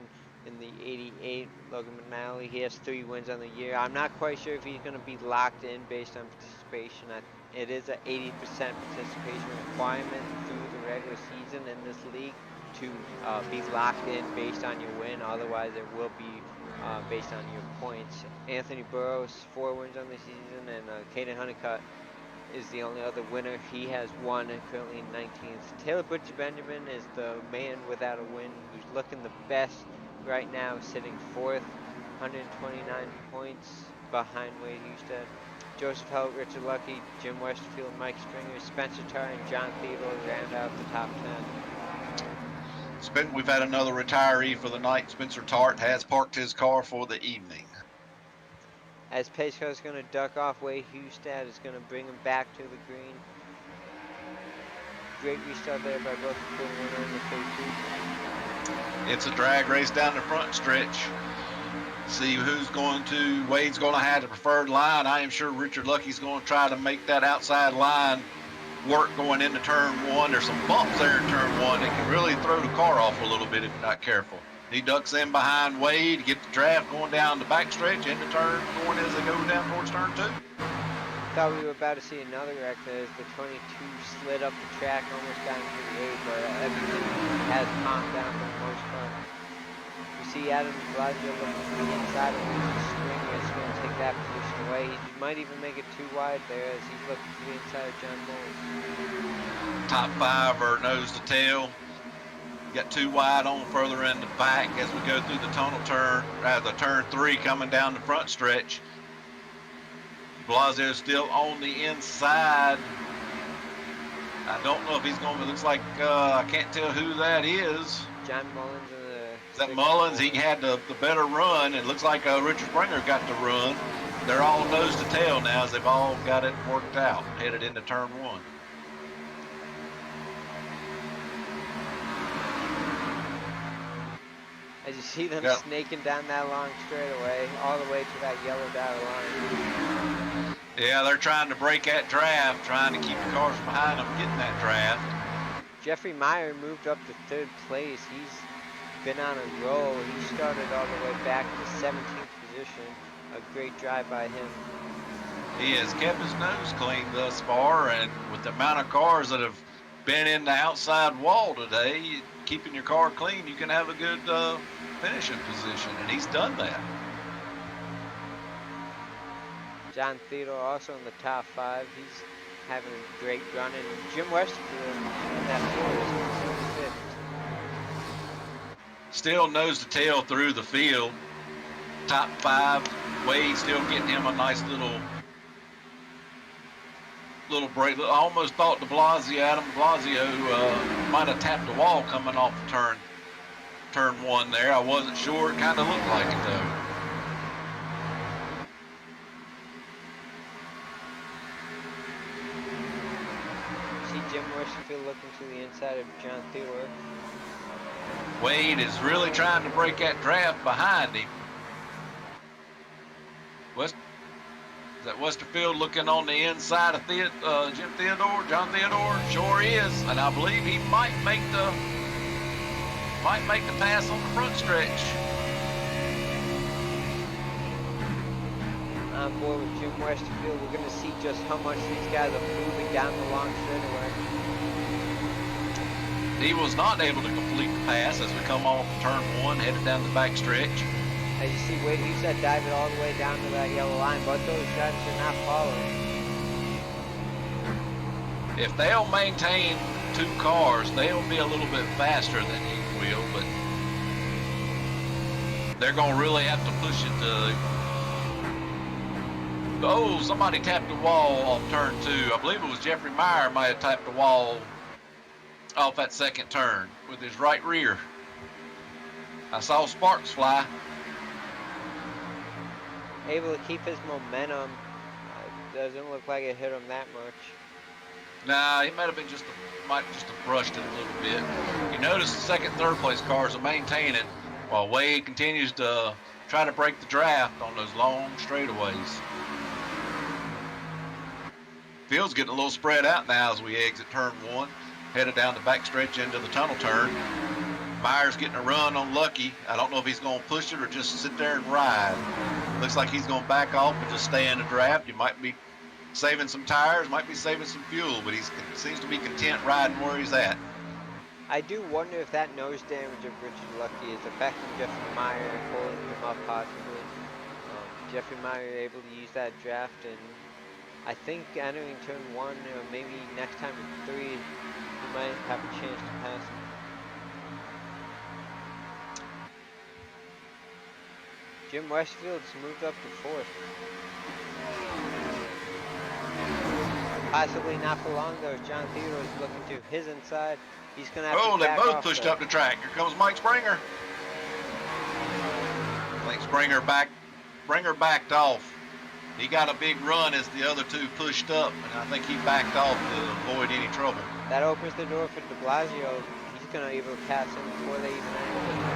in the 88, Logan McNally. He has 3 wins on the year. I'm not quite sure if he's going to be locked in based on participation. It is an 80% participation requirement through the regular season in this league to be locked in based on your win. Otherwise, it will be based on your points. Anthony Burrows, 4 wins on the season, and Caden Honeycutt is the only other winner. He has 1 and currently in 19th. Taylor Butcher Benjamin is the man without a win who's looking the best right now, sitting 4th, 129 points behind Wade Hustad. Joseph Helt, Richard Lucky, Jim Westerfield, Mike Stringer, Spencer Tarr, and John Theodore round out the top 10. We've had another retiree for the night. Spencer Tart has parked his car for the evening. As pace car is going to duck off, Wade Hustad is going to bring him back to the green. Great restart there by both the 41 and the 32. It's a drag race down the front stretch. See who's going to. Wade's going to have the preferred line. I am sure Richard Lucky's going to try to make that outside line work going into turn 1. There's some bumps there in turn 1 that can really throw the car off a little bit if you're not careful. He ducks in behind Wade, get the draft going down the backstretch, into turn going as they go down towards turn 2. Thought we were about to see another wreck there as the 22 slid up the track, almost got into the 8, but everything has calmed down for the most part. We see Adam Blanco looking to the inside of the Stringer is going to take that position away. He might even make it 2 wide there as he's looking to the inside of John Moore. Top 5 are nose to tail. Got 2 wide on further in the back as we go through the tunnel turn, the turn 3 coming down the front stretch. Blasio still on the inside. I don't know if he's going to, looks like, I can't tell who that is. John Mullins in the Is that Mullins? He had the better run. It looks like Richard Springer got the run. They're all nose to tail now as they've all got it worked out, headed into turn 1. As you see them snaking down that long straightaway, all the way to that yellow dotted line. Yeah, they're trying to break that draft, trying to keep the cars behind them getting that draft. Jeffrey Meyer moved up to 3rd place. He's been on a roll. He started all the way back to 17th position. A great drive by him. He has kept his nose clean thus far, and with the amount of cars that have been in the outside wall today, keeping your car clean, you can have a good finishing position, and he's done that. John Theodore also in the top 5. He's having a great run, and Jim Westerfield in that 4th is 5th. Still nose to tail through the field. Top 5. Wade still getting him a nice little break. I almost thought Adam Blasio might have tapped the wall coming off turn 1 there. I wasn't sure. It kind of looked like it though. See Jim Westerfield looking to the inside of John Theodore. Wade is really trying to break that draft behind him. Is that Westerfield looking on the inside of John Theodore? Sure is, and I believe he might make the pass on the front stretch. On board with Jim Westerfield, we're going to see just how much these guys are moving down the long straightaway. He was not able to complete the pass as we come off turn 1, headed down the back stretch. As you see, Wade Hughes had dived it all the way down to that yellow line, but those drivers are not following. If they'll maintain 2 cars, they'll be a little bit faster than he will, but they're going to really have to push it to... Oh, somebody tapped the wall off turn 2. I believe it was Jeffrey Meyer might have tapped the wall off that second turn with his right rear. I saw sparks fly. Able to keep his momentum. Doesn't look like it hit him that much. Nah, he might have been just have brushed it a little bit. You notice the second, third place cars are maintaining while Wade continues to try to break the draft on those long straightaways. Field's getting a little spread out now as we exit turn 1, headed down the back stretch into the tunnel turn. Meyer's getting a run on Lucky. I don't know if he's going to push it or just sit there and ride. Looks like he's going to back off and just stay in the draft. You might be saving some tires, might be saving some fuel, but he seems to be content riding where he's at. I do wonder if that nose damage of Richard Lucky is affecting Jeffrey Meyer and pulling him up possibly. Jeffrey Meyer able to use that draft, and I think entering turn 1 or maybe next time in 3, he might have a chance to pass him. Jim Westfield's moved up to 4th. Possibly not for long though. John Theodore is looking to his inside. He's going to have to they back both off pushed though. up the track. Here comes Mike Springer. I think Springer backed off. He got a big run as the other 2 pushed up, and I think he backed off to avoid any trouble. That opens the door for de Blasio. He's going to be able to pass him before they even enter.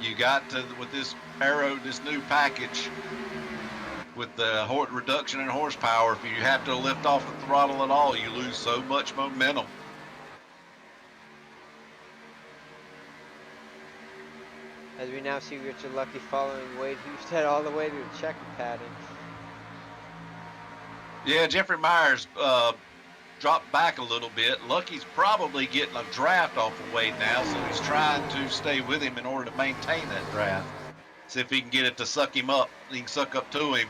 You got to, with this this new package, with the reduction in horsepower, if you have to lift off the throttle at all, you lose so much momentum. As we now see Richard Lucky following Wade Husted all the way to the checker pattern. Yeah, Jeffrey Myers dropped back a little bit. Lucky's probably getting a draft off of Wade now, so he's trying to stay with him in order to maintain that draft. See if he can get it to suck him up. He can suck up to him.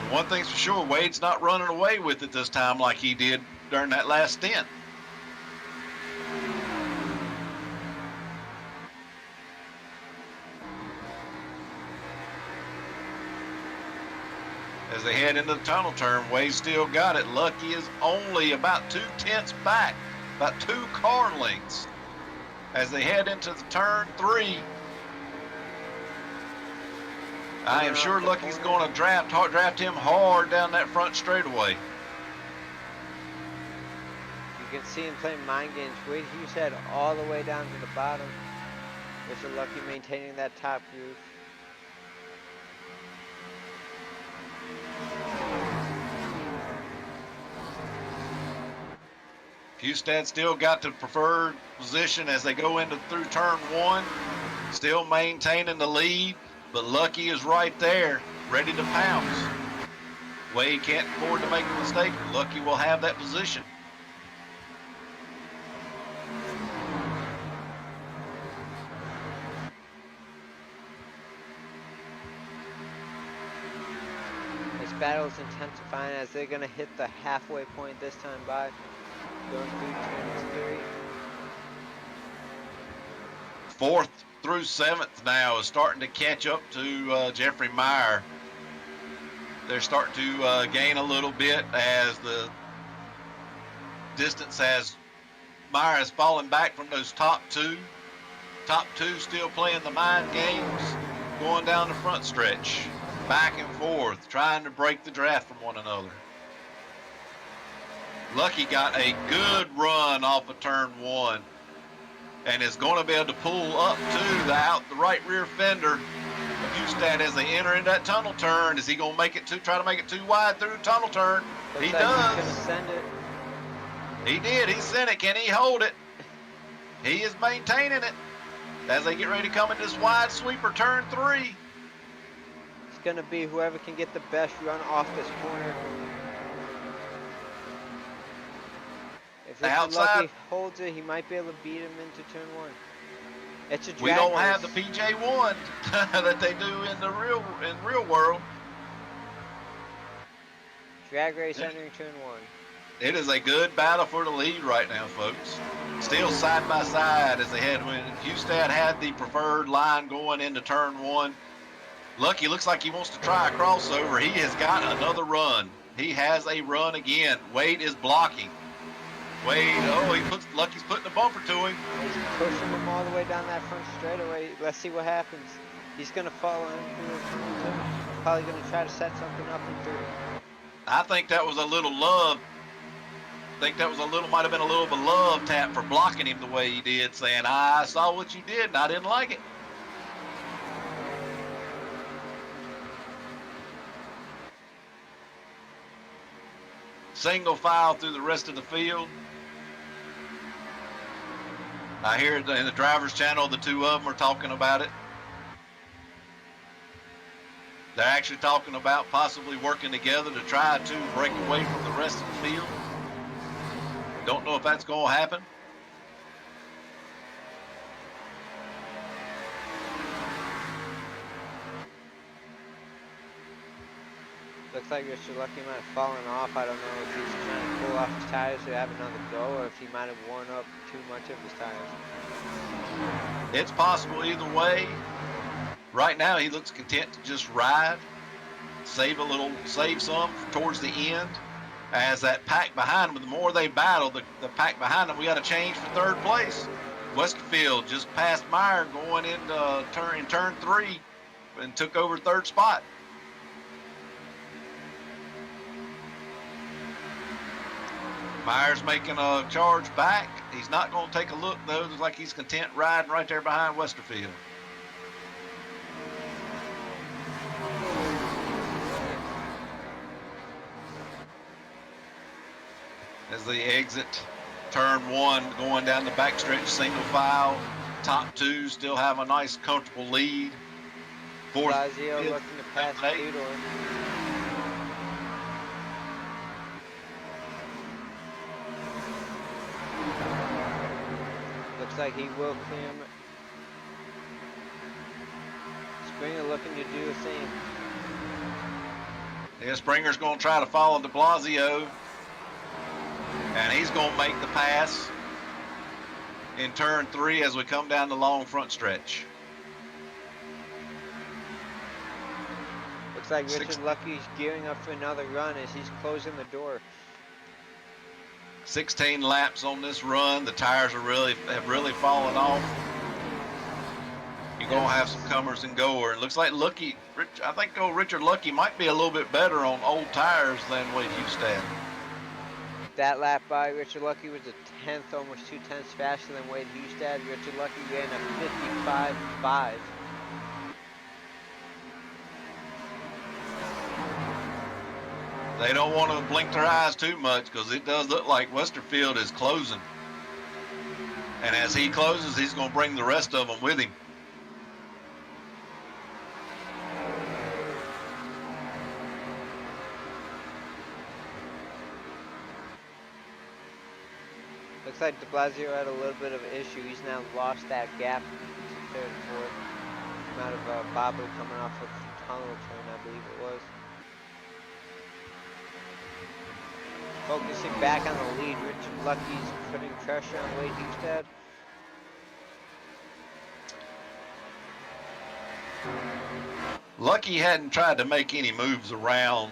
One thing's for sure, Wade's not running away with it this time like he did during that last stint. As they head into the tunnel turn, Wade still got it. Lucky is only about 2/10 back, about 2 car lengths. As they head into the turn 3, I am sure Lucky's going to draft him hard down that front straightaway. You can see him playing mind games. Wade Hughes head all the way down to the bottom. Mr. Lucky maintaining that top groove. Hustad still got the preferred position as they go into through turn 1, still maintaining the lead, but Lucky is right there, ready to pounce. Wade can't afford to make a mistake. Lucky will have that position. This battle is intensifying as they're going to hit the halfway point this time by. Going through turn 3. 4th through 7th now is starting to catch up to Jeffrey Meyer. They're starting to gain a little bit as the distance has Meyer has fallen back from those top 2. Top 2 still playing the mind games, going down the front stretch, back and forth, trying to break the draft from one another. Lucky got a good run off of turn 1 and is going to be able to pull up to the right rear fender of Hustad as they enter into that tunnel turn. Is he going to make it try to make it too wide through the tunnel turn? Looks He like does. He's gonna send it. He did. He sent it. Can he hold it? He is maintaining it as they get ready to come in this wide sweeper turn 3. It's gonna be whoever can get the best run off this corner. If The Mr. outside. Lucky holds it, he might be able to beat him into turn 1. It's a drag We don't race. have the PJ1 that they do in the real world. Drag race entering turn 1. It is a good battle for the lead right now, folks. Still side by side as they head. When Hustad had the preferred line going into turn 1. Lucky looks like he wants to try a crossover. He has got another run. He has a run again. Wade is blocking. Wade, Lucky's putting the bumper to him. He's pushing him all the way down that front straightaway. Let's see what happens. He's gonna follow him through. Probably gonna try to set something up in 3. I think that was a little love. Might have been a little of a love tap for blocking him the way he did, saying, I saw what you did and I didn't like it. Single file through the rest of the field. I hear in the driver's channel, the 2 of them are talking about it. They're actually talking about possibly working together to try to break away from the rest of the field. Don't know if that's going to happen. Looks like Mr. Lucky might have fallen off. I don't know if he's trying to pull off his tires to have another go or if he might have worn up too much of his tires. It's possible either way. Right now, he looks content to just ride, save some towards the end. As that pack behind him, the more they battle, the pack behind them, we got to change for 3rd place. Westerfield just passed Meyer going into turn 3 and took over 3rd spot. Meyer's making a charge back. He's not going to take a look, though. Looks like he's content riding right there behind Westerfield. As they exit turn 1, going down the backstretch, single file. Top 2 still have a nice, comfortable lead. 4th, Lazio looking to pass Theodore. Looks like he will clear him. Springer looking to do the same. Yeah, Springer's going to try to follow de Blasio. And he's going to make the pass in turn 3 as we come down the long front stretch. Looks like Richard Lucky's gearing up for another run as he's closing the door. 16 laps on this run. The tires have really fallen off. You're going to have some comers and goers. It looks like I think Richard Lucky might be a little bit better on old tires than Wade Hustad. That lap by Richard Lucky was a tenth, almost 2 tenths faster than Wade Hustad. Richard Lucky ran a 55.5. They don't want to blink their eyes too much because it does look like Westerfield is closing. And as he closes, he's going to bring the rest of them with him. Looks like de Blasio had a little bit of an issue. He's now lost that gap to third and fourth. Came out of Babu coming off of tunnel turn, I believe it was. Focusing back on the lead, Richard Lucky's putting pressure on Wade Hustad. Lucky hadn't tried to make any moves around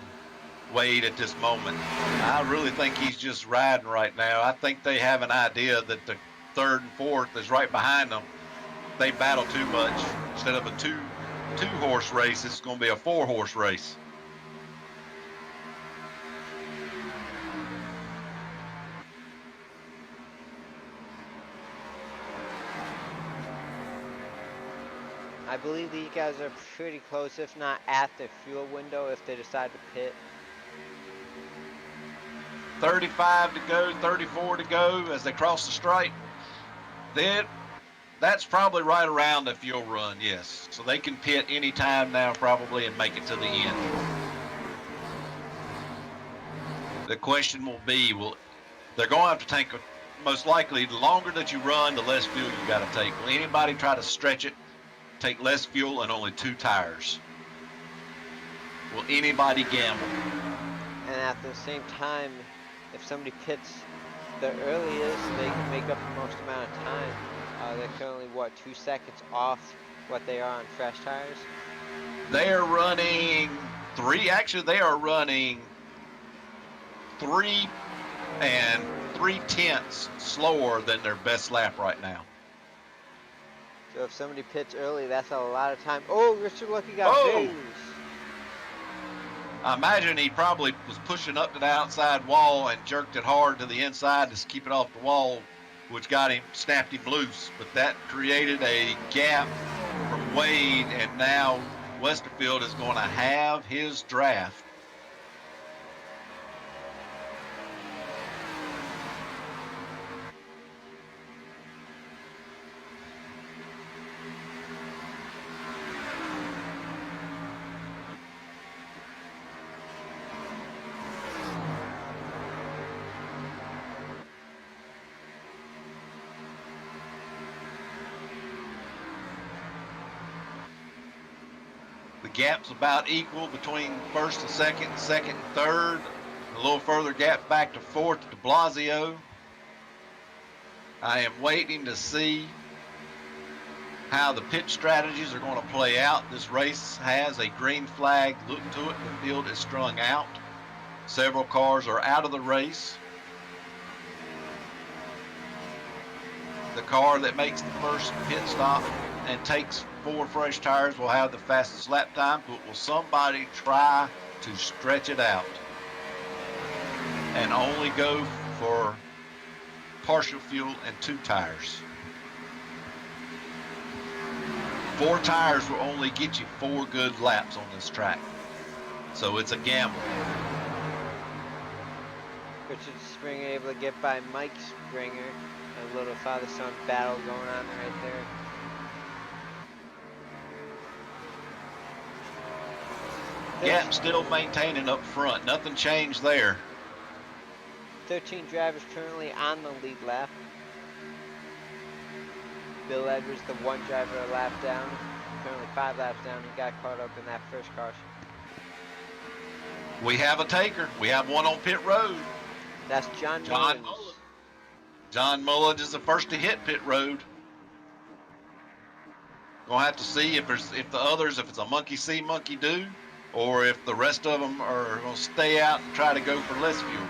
Wade at this moment. I really think he's just riding right now. I think they have an idea that the third and fourth is right behind them. They battle too much. Instead of a two-horse race, it's going to be a 4-horse race. I believe these guys are pretty close, if not at the fuel window, if they decide to pit. 35 to go, 34 to go as they cross the stripe. That's probably right around the fuel run, yes. So they can pit any time now probably and make it to the end. The question will be, they're going to have to take, most likely, the longer that you run, the less fuel you got to take. Will anybody try to stretch it, take less fuel and only 2 tires? Will anybody gamble? And at the same time, if somebody pits the earliest, they can make up the most amount of time. They're currently, 2 seconds off what they are on fresh tires? They are running 3, actually they are running 3 and 3/10 slower than their best lap right now. So if somebody pits early, that's a lot of time. Oh, Richard Lucky got very loose. I imagine he probably was pushing up to the outside wall and jerked it hard to the inside to keep it off the wall, which snapped him loose. But that created a gap from Wade, and now Westerfield is going to have his draft. The gap's about equal between first and second and third. A little further gap back to fourth to Blasio. I am waiting to see how the pit strategies are going to play out. This race has a green flag look to it. The field is strung out. Several cars are out of the race. The car that makes the first pit stop and takes 4 fresh tires will have the fastest lap time, but will somebody try to stretch it out and only go for partial fuel and 2 tires? 4 tires will only get you 4 good laps on this track, so it's a gamble. Richard Springer able to get by Mike Springer. A little father-son battle going on right there. Gap still maintaining up front. Nothing changed there. 13 drivers currently on the lead lap. Bill Edwards, the 1 driver a lap down. Currently 5 laps down. He got caught up in that first caution. We have a taker. We have one on pit road. That's John John Mullins. John Mullins is the first to hit pit road. Gonna have to see if the others, if it's a monkey see, monkey do, or if the rest of them are gonna stay out and try to go for less fuel.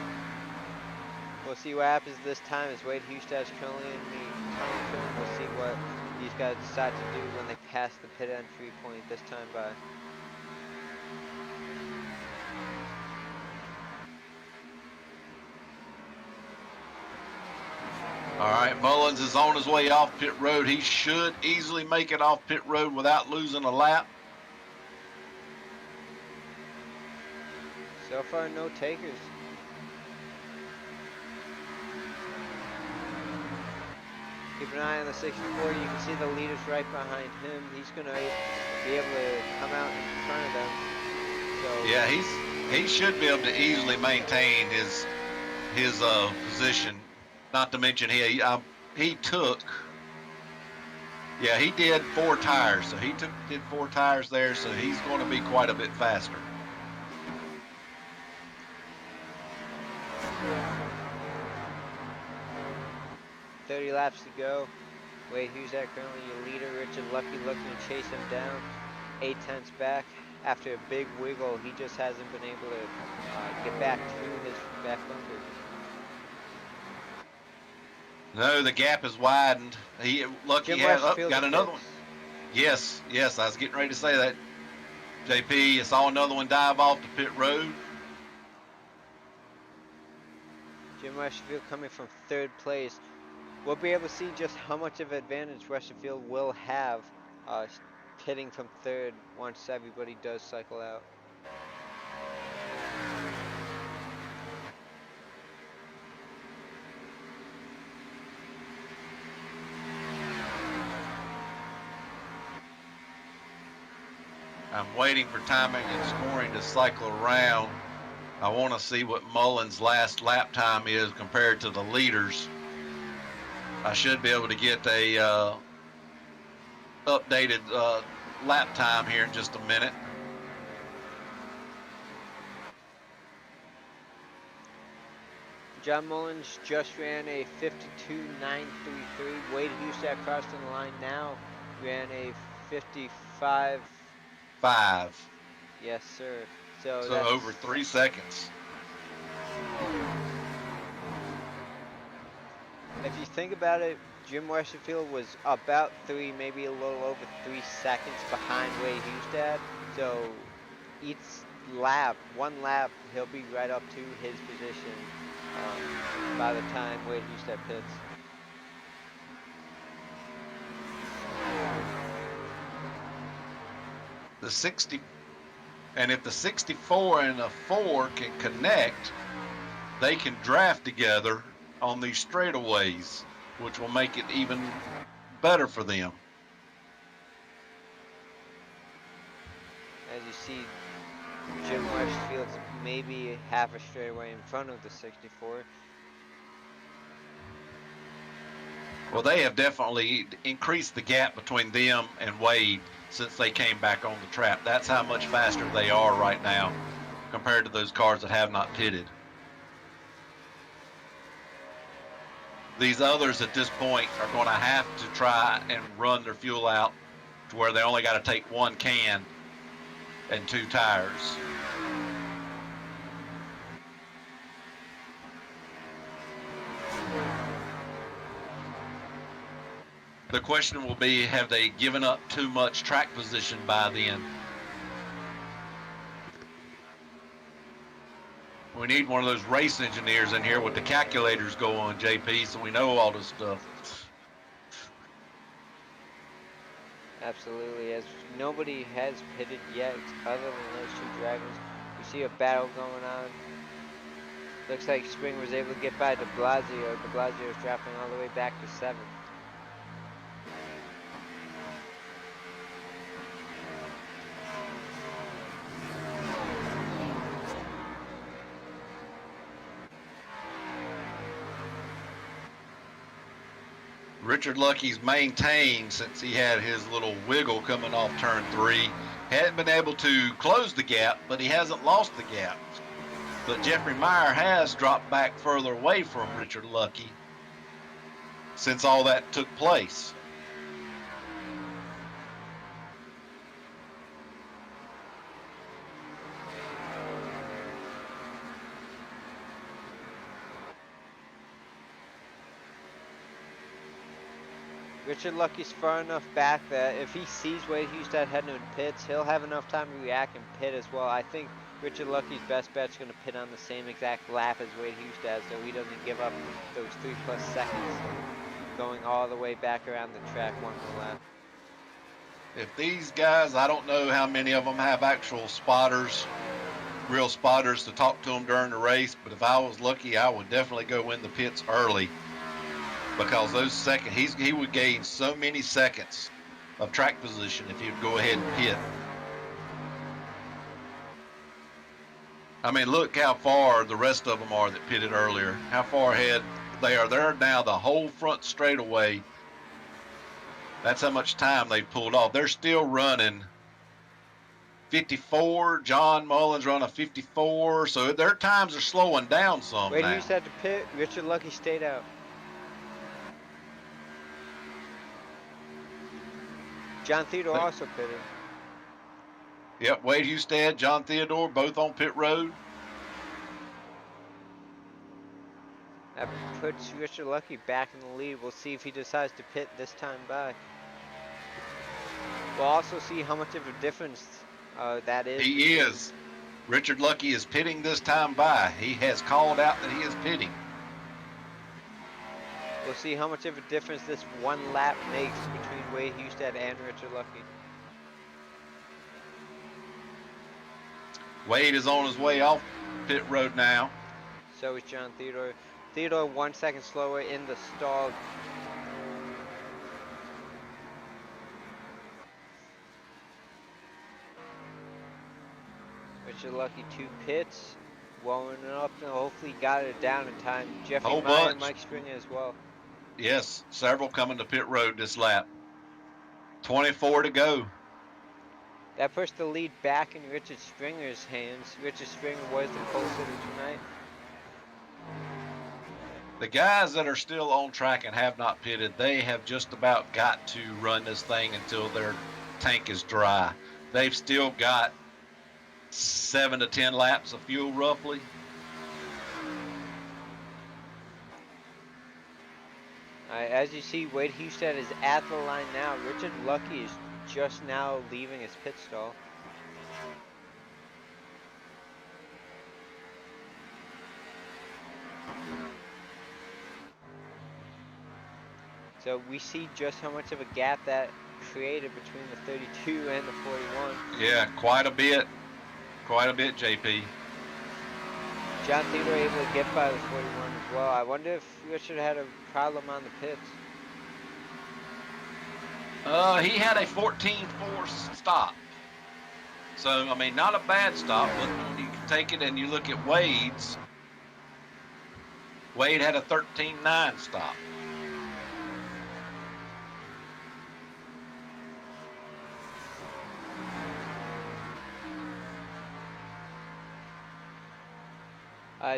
We'll see what happens this time as Wade Hustad's currently in the tunnel turn. We'll see what these guys decide to do when they pass the pit entry point this time by. All right, Mullins is on his way off pit road. He should easily make it off pit road without losing a lap. So far, no takers. Keep an eye on the 64. You can see the leader's right behind him. He's going to be able to come out in front of them. So Yeah, he should be able to easily maintain his position. Not to mention he took. Yeah, he did 4 tires, so he did 4 tires there, so he's going to be quite a bit faster. – 30 laps to go. Wade Hustad currently your leader. Richard Lucky looking to chase him down. 8/10 back. After a big wiggle, he just hasn't been able to get back to his back bunker. No, the gap is widened. Lucky Jim has Rushfield got another one. pits. Yes, I was getting ready to say that. JP, I saw another one dive off the pit road. Jim Rushfield coming from 3rd place. We'll be able to see just how much of an advantage Rushfield will have pitting from 3rd once everybody does cycle out. I'm waiting for timing and scoring to cycle around. I want to see what Mullins' last lap time is compared to the leaders. I should be able to get a updated lap time here in just a minute. John Mullins just ran a 52.933. Wade Hustad crossing the line now. Ran a 55. 5. Yes, sir. So So that's over 3 seconds. If you think about it, Jim Rushfield was about 3, maybe a little over 3 seconds behind Wade Hustad. So each lap, 1 lap, he'll be right up to his position by the time Wade Hustad pits. The 60, and if the 64 and the 4 can connect, they can draft together on these straightaways, which will make it even better for them. As you see, Jim Rushfield's maybe half a straightaway in front of the 64. Well, they have definitely increased the gap between them and Wade since they came back on the track. That's how much faster they are right now compared to those cars that have not pitted. These others at this point are going to have to try and run their fuel out to where they only got to take 1 can and 2 tires. The question will be, have they given up too much track position by then? We need one of those race engineers in here with the calculators going, JP, so we know all this stuff. Absolutely, as nobody has pitted yet other than those 2 drivers. We see a battle going on. Looks like Spring was able to get by de Blasio. De Blasio is dropping all the way back to 7th. Richard Lucky's maintained since he had his little wiggle coming off turn 3. Hadn't been able to close the gap, but he hasn't lost the gap. But Jeffrey Meyer has dropped back further away from Richard Lucky since all that took place. Richard Lucky's far enough back that if he sees Wade Hustad heading in pits, he'll have enough time to react and pit as well. I think Richard Lucky's best bet's going to pit on the same exact lap as Wade Hustad, so he doesn't give up those 3+ seconds going all the way back around the track one more lap. If these guys, I don't know how many of them have actual spotters, real spotters to talk to them during the race, but if I was Lucky, I would definitely go in the pits early. Because those seconds, he would gain so many seconds of track position if he would go ahead and pit. I mean, look how far the rest of them are that pitted earlier. How far ahead they are. They're now the whole front straightaway. That's how much time they've pulled off. They're still running 54. John Mullins running a 54. So their times are slowing down some Wade now. Hustad to pit. Richard Lucky stayed out. John Theodore also pitted. Yep, Wade Hustad, John Theodore, both on pit road. That puts Richard Lucky back in the lead. We'll see if he decides to pit this time back. We'll also see how much of a difference that is. He is. Richard Lucky is pitting this time by. He has called out that he is pitting. We'll see how much of a difference this one lap makes between Wade Hustad and Richard Lucky. Wade is on his way off pit road now. So is John Theodore. Theodore 1 second slower in the stall. Richard Lucky 2 pits. Warming up and hopefully got it down in time. Jeffrey Whole Meyer, bunch. Mike Stringer as well. Yes, several coming to pit road this lap. 24 to go. That pushed the lead back in Richard Stringer's hands. Richard Stringer was the pole sitter tonight. The guys that are still on track and have not pitted, they have just about got to run this thing until their tank is dry. They've still got 7 to 10 laps of fuel roughly. As you see, Wade Hustad is at the line now. Richard Lucky is just now leaving his pit stall. So we see just how much of a gap that created between the 32 and the 41. Yeah, quite a bit. Quite a bit, JP. John Theodore able to get by the 41 as well. I wonder if Richard had a problem on the pits. He had a 14.4 stop. So, I mean, not a bad stop, but you can take it and you look at Wade's. Wade had a 13.9 stop.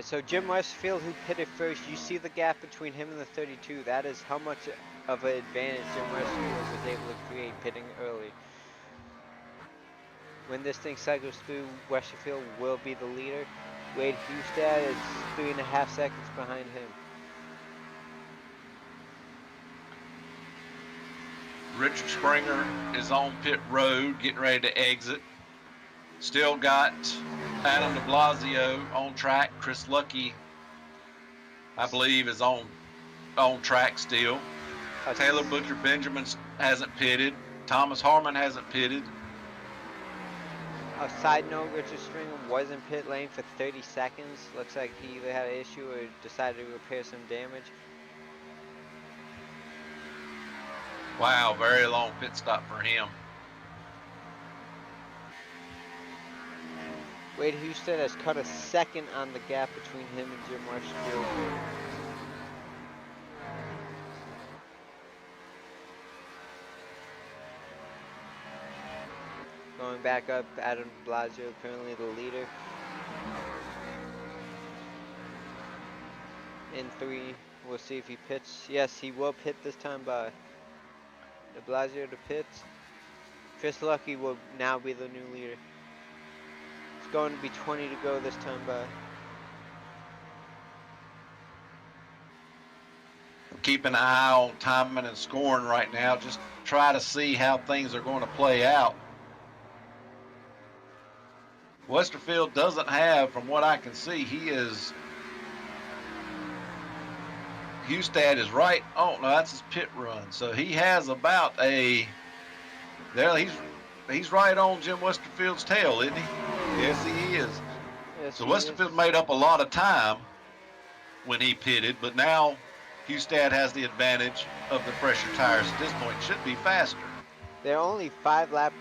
So Jim Westfield, who pitted first, you see the gap between him and the 32. That is how much of an advantage Jim Westfield was able to create pitting early. When this thing cycles through, Westerfield will be the leader. Wade Hustad is 3.5 seconds behind him. Richard Springer is on pit road, getting ready to exit. Still got Adam de Blasio on track. Chris Lucky, I believe, is on track still. Taylor Butcher Benjamin hasn't pitted. Thomas Harmon hasn't pitted. A side note, Richard Stringer was in pit lane for 30 seconds. Looks like he either had an issue or decided to repair some damage. Wow, very long pit stop for him. Wade Hustad has cut a second on the gap between him and Jim Westfield. Going back up, Adam Blasio currently the leader. in 3. We'll see if he pits. Yes, he will pit this time by de Blasio to pits. Chris Lucky will now be the new leader. It's going to be 20 to go this time by. Keep an eye on timing and scoring right now. Just try to see how things are going to play out. Westerfield doesn't have, from what I can see, Hustad is right. Oh no, that's his pit run. So he has about he's right on Jim Westerfield's tail, isn't he? Yes, he is. Yes, So he is. Westerfield made up a lot of time when he pitted, but now Hustad has the advantage of the fresher tires at this point. Should be faster. They're only 5 laps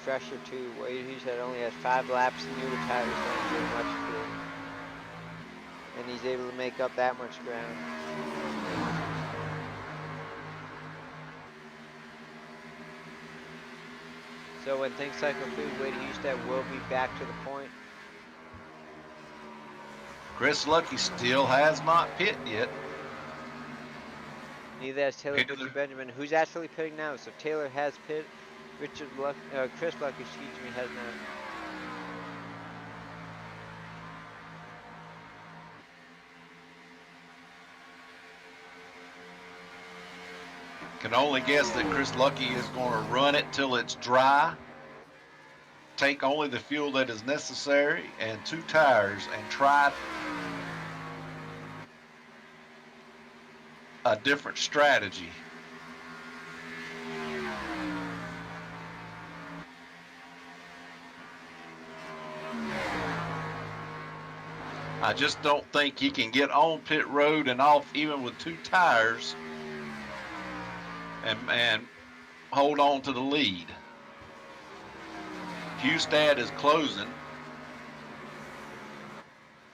fresher too. Wade Hustad only has 5 laps newer tires than Jim Westerfield. And he's able to make up that much ground. So when things cycle through, Wade Hustad will be back to the point. Chris Lucky still has not pit yet. Neither has Taylor Butcher Benjamin, who's actually pitting now. So Taylor has pit. Chris Lucky, excuse me, has not. Can only guess that Chris Lucky is going to run it till it's dry, take only the fuel that is necessary and 2 tires, and try a different strategy. I just don't think he can get on pit road and off even with 2 tires and hold on to the lead. Hustad is closing.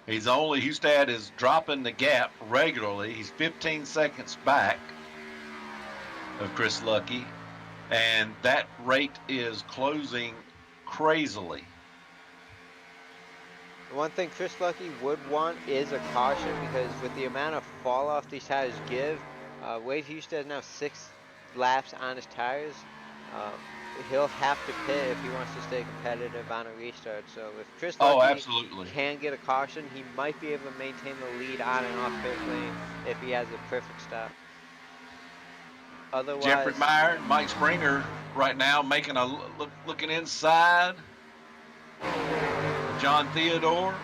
Hustad is dropping the gap regularly. He's 15 seconds back of Chris Lucky, and that rate is closing crazily. The one thing Chris Lucky would want is a caution, because with the amount of fall off these tires give, Wade Hustad is now 6 laps on his tires. He'll have to pit if he wants to stay competitive on a restart. So if Chris Lucky absolutely can get a caution, he might be able to maintain the lead on and off pit lane if he has a perfect stop. Otherwise, Jeffrey Meyer and Mike Springer right now making a looking inside. John Theodore.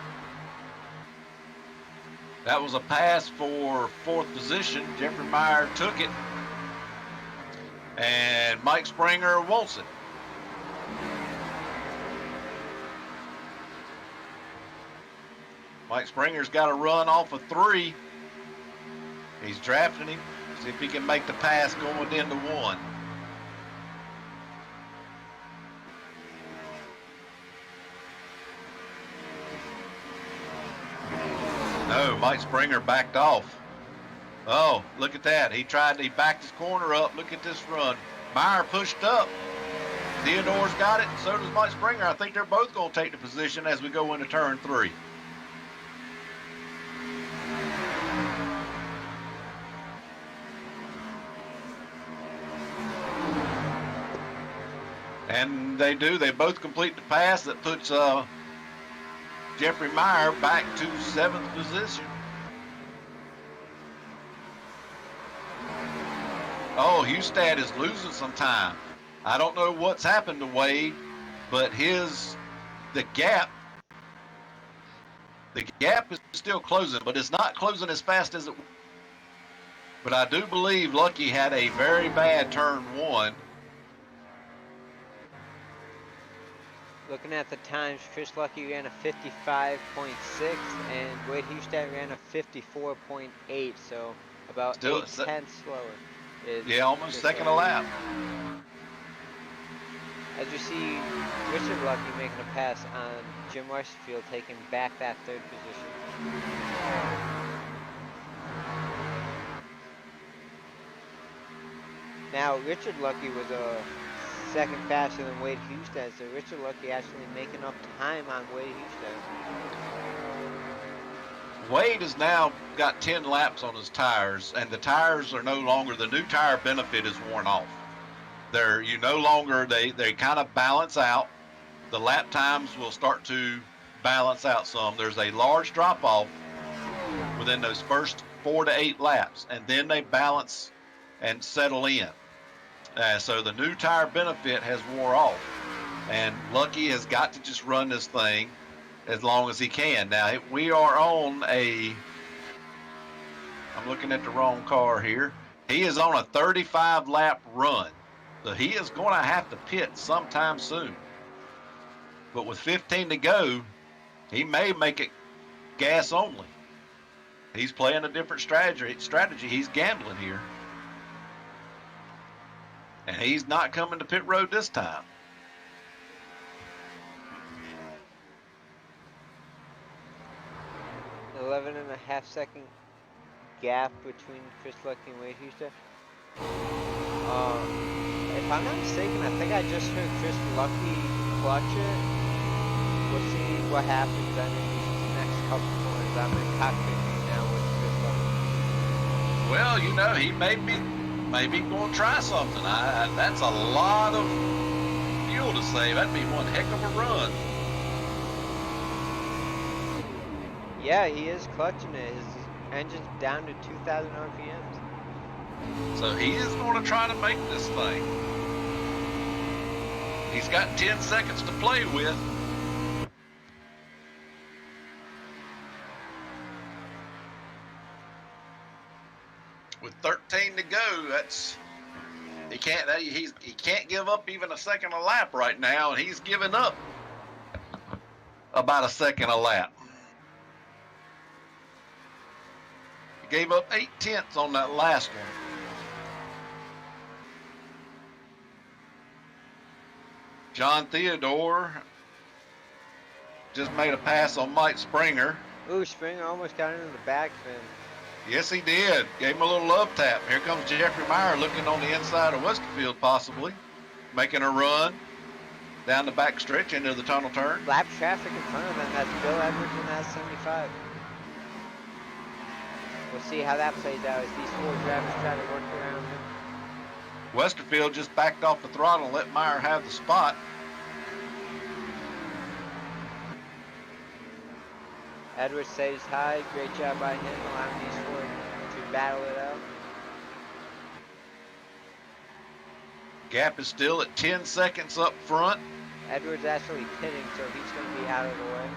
That was a pass for 4th position. Jeffrey Meyer took it, and Mike Springer wants it. Mike Springer's got to run off of 3. He's drafting him. See if he can make the pass going into 1. No, Mike Springer backed off. Oh, look at that. He backed his corner up. Look at this run. Meyer pushed up. Theodore's got it, and so does Mike Springer. I think they're both going to take the position as we go into turn 3. And they do. They both complete the pass that puts Jeffrey Meyer back to 7th position. Oh, Hustad is losing some time. I don't know what's happened to Wade, but the gap is still closing, but it's not closing as fast as it. But I do believe Lucky had a very bad turn 1. looking at the times, Chris Lucky ran a 55.6 and Wade Hustad ran a 54.8, so about Still 8 tenths slower. Yeah, almost second a lap. As you see, Richard Lucky making a pass on Jim Westerfield, taking back that 3rd position. Now, Richard Lucky was a second faster than Wade Hustad, so Richard Lucky actually making up time on Wade Hustad. Wade has now got 10 laps on his tires, and the tires are no longer, the new tire benefit is worn off. You no longer, they kind of balance out. The lap times will start to balance out some. There's a large drop off within those first 4 to 8 laps, and then they balance and settle in. So the new tire benefit has wore off, and Lucky has got to just run this thing as long as he can. Now, we are on I'm looking at the wrong car here. He is on a 35 lap run. So he is going to have to pit sometime soon. But with 15 to go, he may make it gas only. He's playing a different strategy. He's gambling here. And he's not coming to pit road this time. 11.5-second gap between Chris Lucky and Wade Houston. If I'm not mistaken, I think I just heard Chris Lucky clutch it. We'll see what happens under these next couple corners. I'm in cockpit view now with Chris Lucky. Well, you know, he may be going to try something. That's a lot of fuel to save. That'd be one heck of a run. Yeah, he is clutching it. His engine's down to 2,000 RPMs. So he is going to try to make this thing. He's got 10 seconds to play with. With 13 to go, he can't give up even a second a lap right now, and he's giving up about a second a lap. He gave up 0.8 on that last one. John Theodore just made a pass on Mike Springer. Ooh, Springer almost got into the back fin. Yes, he did. Gave him a little love tap. Here comes Jeffrey Meyer looking on the inside of Westerfield, possibly. Making a run down the back stretch into the tunnel turn. Lap traffic in front of them. That's Bill Edwards and that's 75. We'll see how that plays out as these four drivers try to work around him. Westerfield just backed off the throttle and let Meyer have the spot. Edwards stays high. Great job by him, allowing these four to battle it out. Gap is still at 10 seconds up front. Edwards actually pitting, so he's going to be out of the way.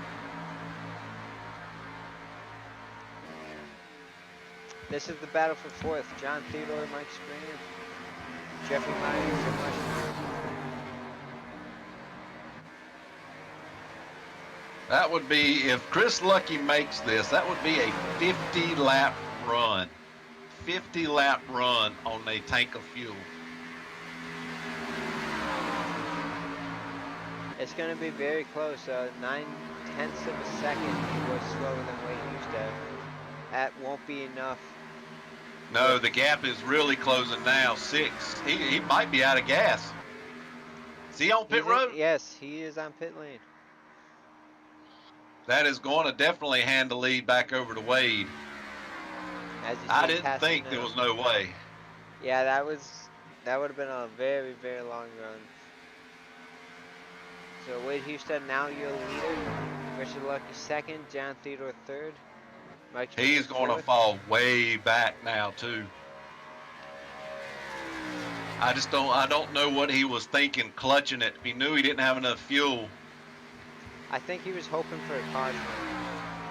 This is the battle for fourth. John Theodore, Mike Springer, Jeffrey Myers, and Westfield. That would be, if Chris Lucky makes this, that would be a 50-lap run. 50-lap run on a tank of fuel. It's going to be very close. 9/10 of a second he was slower than Wade Houston. That won't be enough. No, the gap is really closing now. 6. He might be out of gas. Is he on pit road? Yes, he is on pit lane. That is going to definitely hand the lead back over to Wade. I didn't think there was no way. Yeah, that would have been a very, very long run. So Wade Houston now your leader. Richard Lucky second. John Theodore third. Mike He's going to fall way back now too. I don't know what he was thinking clutching it. He knew he didn't have enough fuel. I think he was hoping for a caution.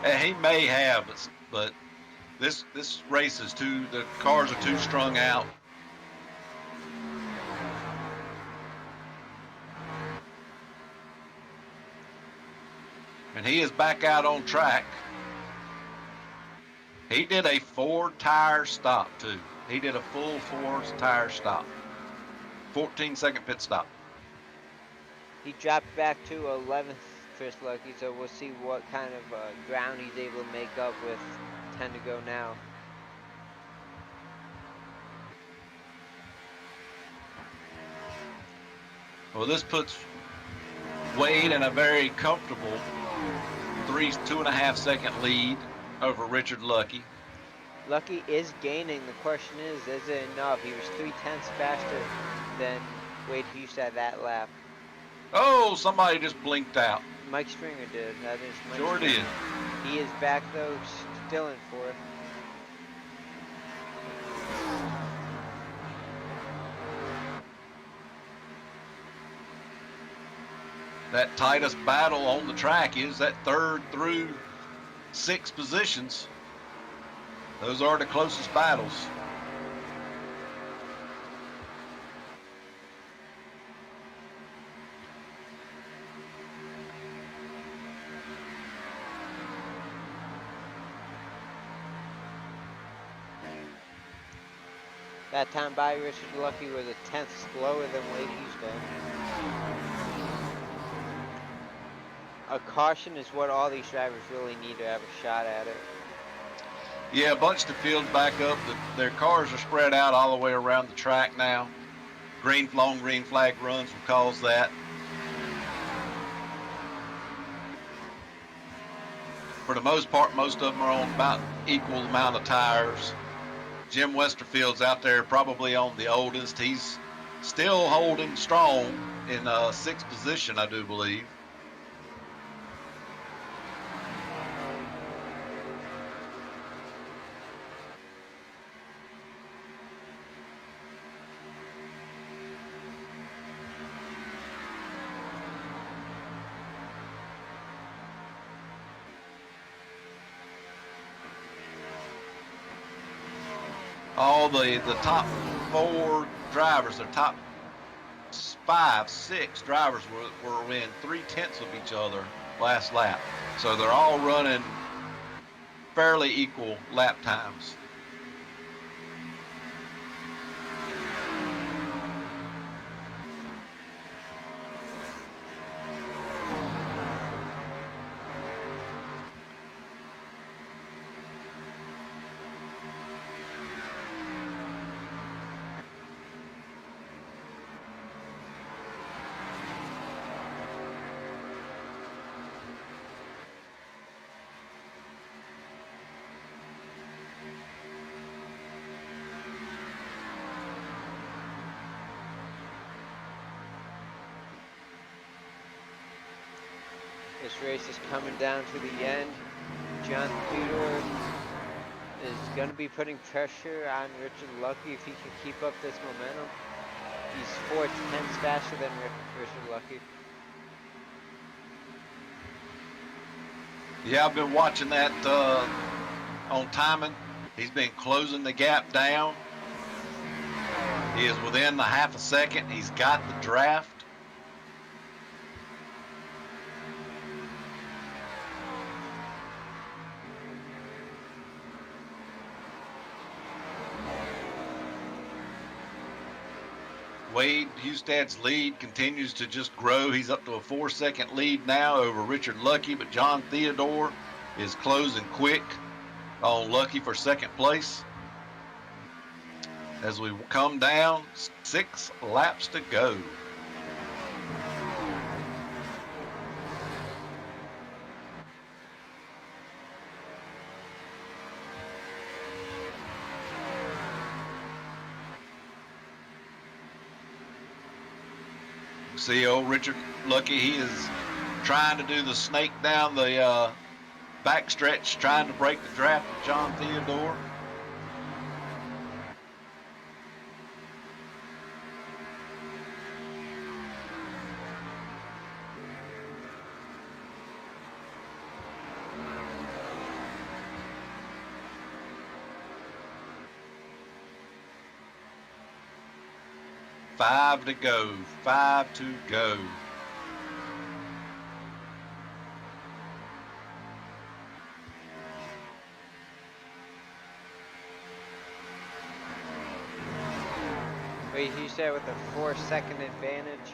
And he may have, but this race is the cars are too strung out. And he is back out on track. He did a 4-tire stop too. He did a full 4-tire stop. 14-second pit stop. He dropped back to 11th, Chris Lucky, so we'll see what kind of ground he's able to make up with 10 to go now. Well, this puts Wade in a very comfortable 2.5 second lead. over Richard Lucky. Lucky is gaining. The question is it enough? He was 3/10 faster than Wade Hughes at that lap. Oh, somebody just blinked out. Mike Stringer did. That is Mike Sure Stringer. did. He is back though, still in fourth. That tightest battle on the track is that 3rd through 6th positions. Those are the closest battles. That time by Richard Lucky was a 10th slower than Wade Hughes did. A caution is what all these drivers really need to have a shot at it. Yeah, a bunch of the field back up. Their cars are spread out all the way around the track now. Long green flag runs will cause that. For the most part, most of them are on about equal amount of tires. Jim Westerfield's out there probably on the oldest. He's still holding strong in 6th position, I do believe. All the top 4 drivers, the top 5, 6 drivers were within 3/10 of each other last lap. So they're all running fairly equal lap times. This race is coming down to the end. John Theodore is going to be putting pressure on Richard Lucky if he can keep up this momentum. He's 4/10 faster than Richard Lucky. Yeah, I've been watching that on timing. He's been closing the gap down. He is within a half a second. He's got the draft. Wade Hustad's lead continues to just grow. He's up to a 4-second lead now over Richard Lucky, but John Theodore is closing quick on Lucky for 2nd place. As we come down, 6 laps to go. See old Richard Lucky, he is trying to do the snake down the backstretch, trying to break the draft of John Theodore. Five to go. Wait, you said with a 4-second advantage.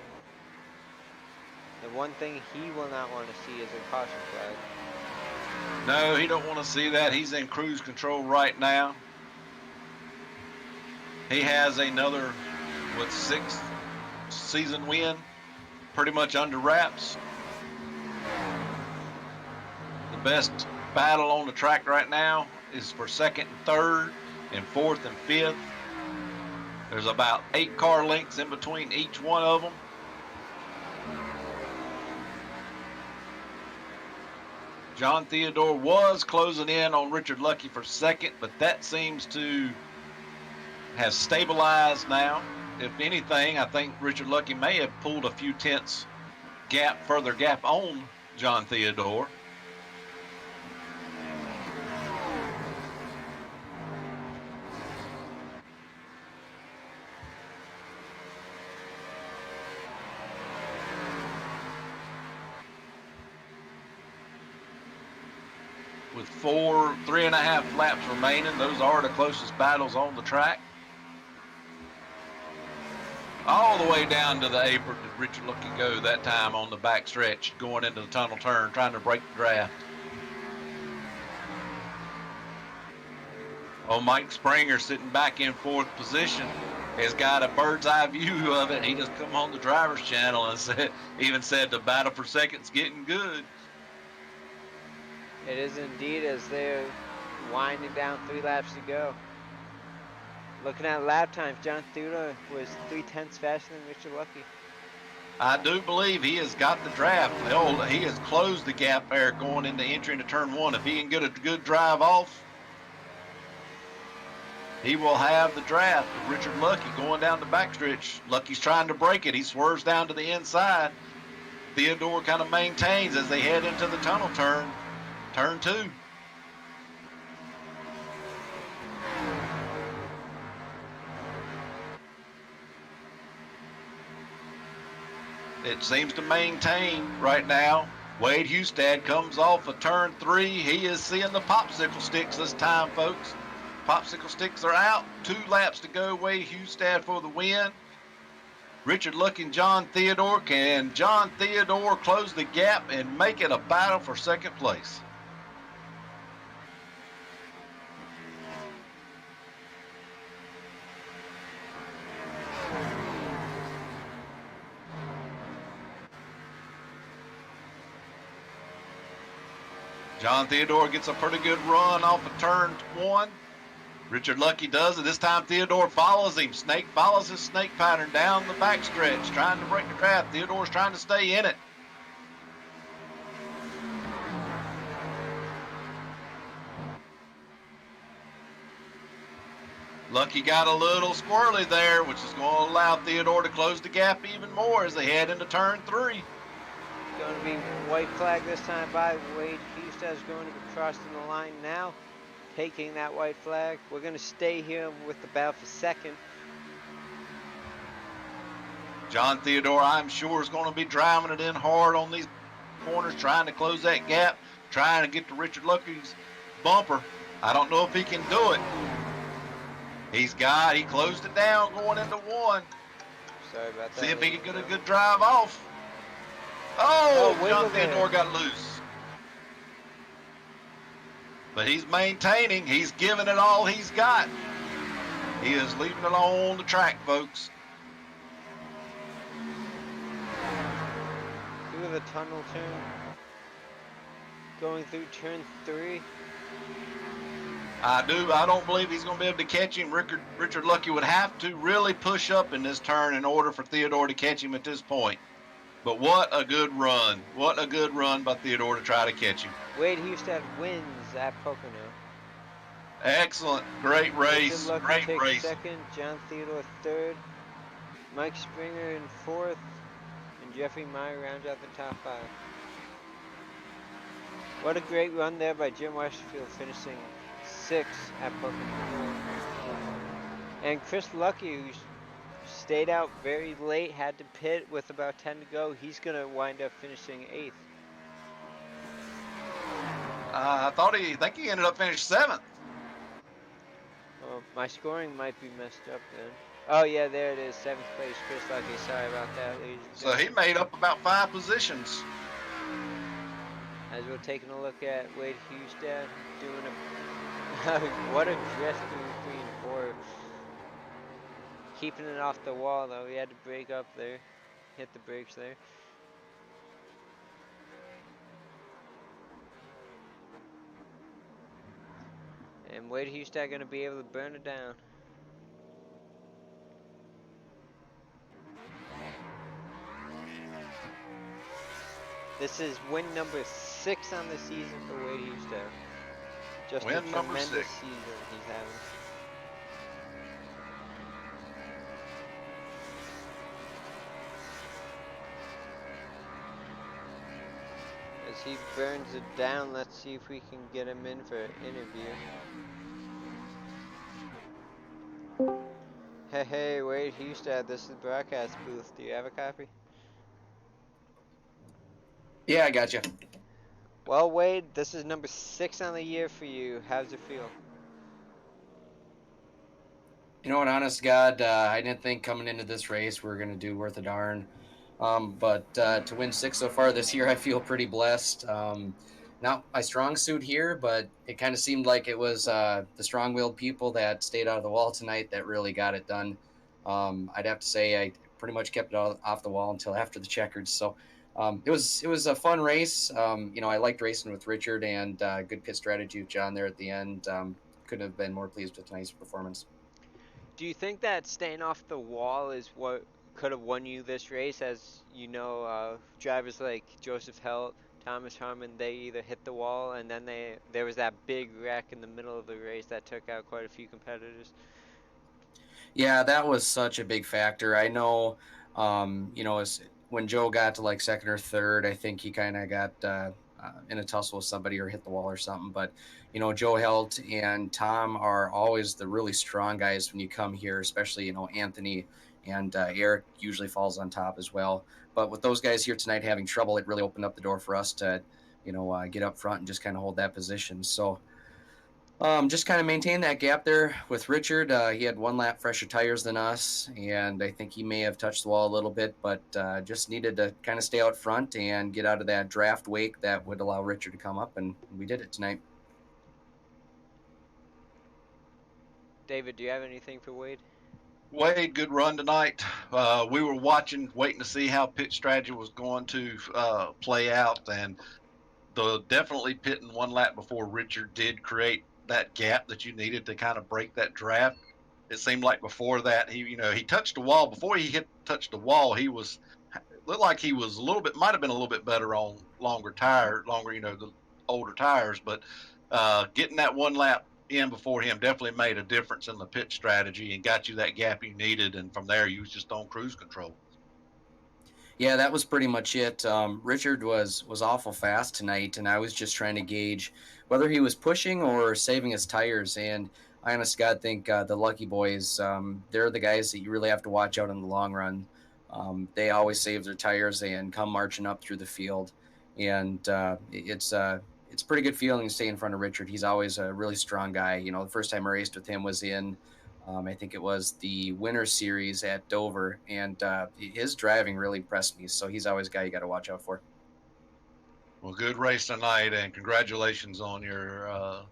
The one thing he will not want to see is a caution flag. No, he don't want to see that. He's in cruise control right now. He has another, 6th season win, pretty much under wraps. The best battle on the track right now is for second and third and fourth and fifth. There's about 8 car lengths in between each one of them. John Theodore was closing in on Richard Lucky for second, but that seems to have stabilized now. If anything, I think Richard Lucky may have pulled a few tenths further gap on John Theodore. With 3.5 laps remaining, those are the closest battles on the track. All the way down to the apron did Richard Lucky go that time on the back stretch, going into the tunnel turn, trying to break the draft. Oh, Mike Springer, sitting back in 4th position, has got a bird's eye view of it. He just come on the driver's channel and even said the battle for second's getting good. It is indeed, as they're winding down 3 laps to go. Looking at lap times, John Theodore was 0.3 faster than Richard Lucky. I do believe he has got the draft. He has closed the gap there going into entry into turn 1. If he can get a good drive off, he will have the draft of Richard Lucky going down the backstretch. Lucky's trying to break it. He swerves down to the inside. Theodore kind of maintains as they head into the tunnel turn. Turn 2. It seems to maintain right now. Wade Hustad comes off of turn 3. He is seeing the popsicle sticks this time, folks. Popsicle sticks are out. 2 laps to go. Wade Hustad for the win. Richard Lucky and John Theodore. Can John Theodore close the gap and make it a battle for second place? John Theodore gets a pretty good run off of turn 1. Richard Lucky does it. This time Theodore follows him. Follows his snake pattern down the backstretch, trying to break the draft. Theodore's trying to stay in it. Lucky got a little squirrely there, which is going to allow Theodore to close the gap even more as they head into turn 3. Going to be white flag this time by Wade Hustad, is going to be crossing the line now, taking that white flag. We're going to stay here with the battle for second. John Theodore, I'm sure, is going to be driving it in hard on these corners, trying to close that gap, trying to get to Richard Lucky's bumper. I don't know if he can do it. He closed it down going into 1. Sorry about that. See if he can get a good drive off. Oh, John Theodore got loose. But he's maintaining. He's giving it all he's got. He is leaving it on the track, folks. Through the tunnel turn. Going through turn 3. I don't believe he's going to be able to catch him. Richard Lucky would have to really push up in this turn in order for Theodore to catch him at this point. But what a good run. What a good run by Theodore to try to catch him. Wade Hustad wins at Pocono. Excellent. Great race. Great race. Second, John Theodore third, Mike Springer in 4th, and Jeffrey Meyer rounds out the top 5. What a great run there by Jim Westerfield, finishing 6th at Pocono. And Chris Lucky, who's stayed out very late, had to pit with about 10 to go. He's going to wind up finishing 8th. I think he ended up finishing 7th. My scoring might be messed up then. Oh yeah, there it is, 7th place, Chris Lucky. Sorry about that, ladies and So he made up about 5 positions. As we're taking a look at Wade Hustad doing what a drift through 3 and 4. Keeping it off the wall though, he had to break up there, hit the brakes there. And Wade Hustad going to be able to burn it down. This is win number 6 on the season for Wade Hustad. Just a Win number tremendous 6. season he's having. As he burns it down, let's see if we can get him in for an interview. Hey, Wade Hustad, this is the broadcast booth. Do you have a copy? Yeah, I got you. Well, Wade, this is number 6 on the year for you. How's it feel? You know what, honest to God, I didn't think coming into this race we were going to do worth a darn. But to win 6 so far this year, I feel pretty blessed. Not my strong suit here, but it kind of seemed like it was the strong-willed people that stayed out of the wall tonight that really got it done. I'd have to say I pretty much kept it off the wall until after the checkers. So it was a fun race. I liked racing with Richard and good pit strategy with John there at the end. Couldn't have been more pleased with tonight's performance. Do you think that staying off the wall is what could have won you this race? As you know, drivers like Joseph Helt, Thomas Harmon, they either hit the wall and then there was that big wreck in the middle of the race that took out quite a few competitors. Yeah, that was such a big factor. I know, when Joe got to like second or third, I think he kind of got in a tussle with somebody or hit the wall or something. But, Joe Helt and Tom are always the really strong guys when you come here, especially, Anthony and Eric usually falls on top as well. But with those guys here tonight having trouble, it really opened up the door for us to, get up front and just kind of hold that position. So, just kind of maintain that gap there with Richard. He had 1 lap fresher tires than us, and I think he may have touched the wall a little bit, but just needed to kind of stay out front and get out of that draft wake that would allow Richard to come up, and we did it tonight. David, do you have anything for Wade? Wade, good run tonight. We were waiting to see how pit strategy was going to play out, and definitely pitting 1 lap before Richard did create that gap that you needed to kind of break that draft. It seemed like before that he touched the wall. Before he touched the wall, looked like he was might have been a little bit better on the older tires, but getting that 1 lap in before him definitely made a difference in the pit strategy and got you that gap you needed, and from there you was just on cruise control. Yeah, that was pretty much it. Richard was awful fast tonight, and I was just trying to gauge whether he was pushing or saving his tires. And I honest to God think the Lucky Boys, they're the guys that you really have to watch out in the long run. They always save their tires and come marching up through the field, and it's a pretty good feeling to stay in front of Richard. He's always a really strong guy. The first time I raced with him was in I think it was the Winter Series at Dover, and his driving really impressed me. So he's always a guy you got to watch out for. Well, good race tonight, and congratulations on your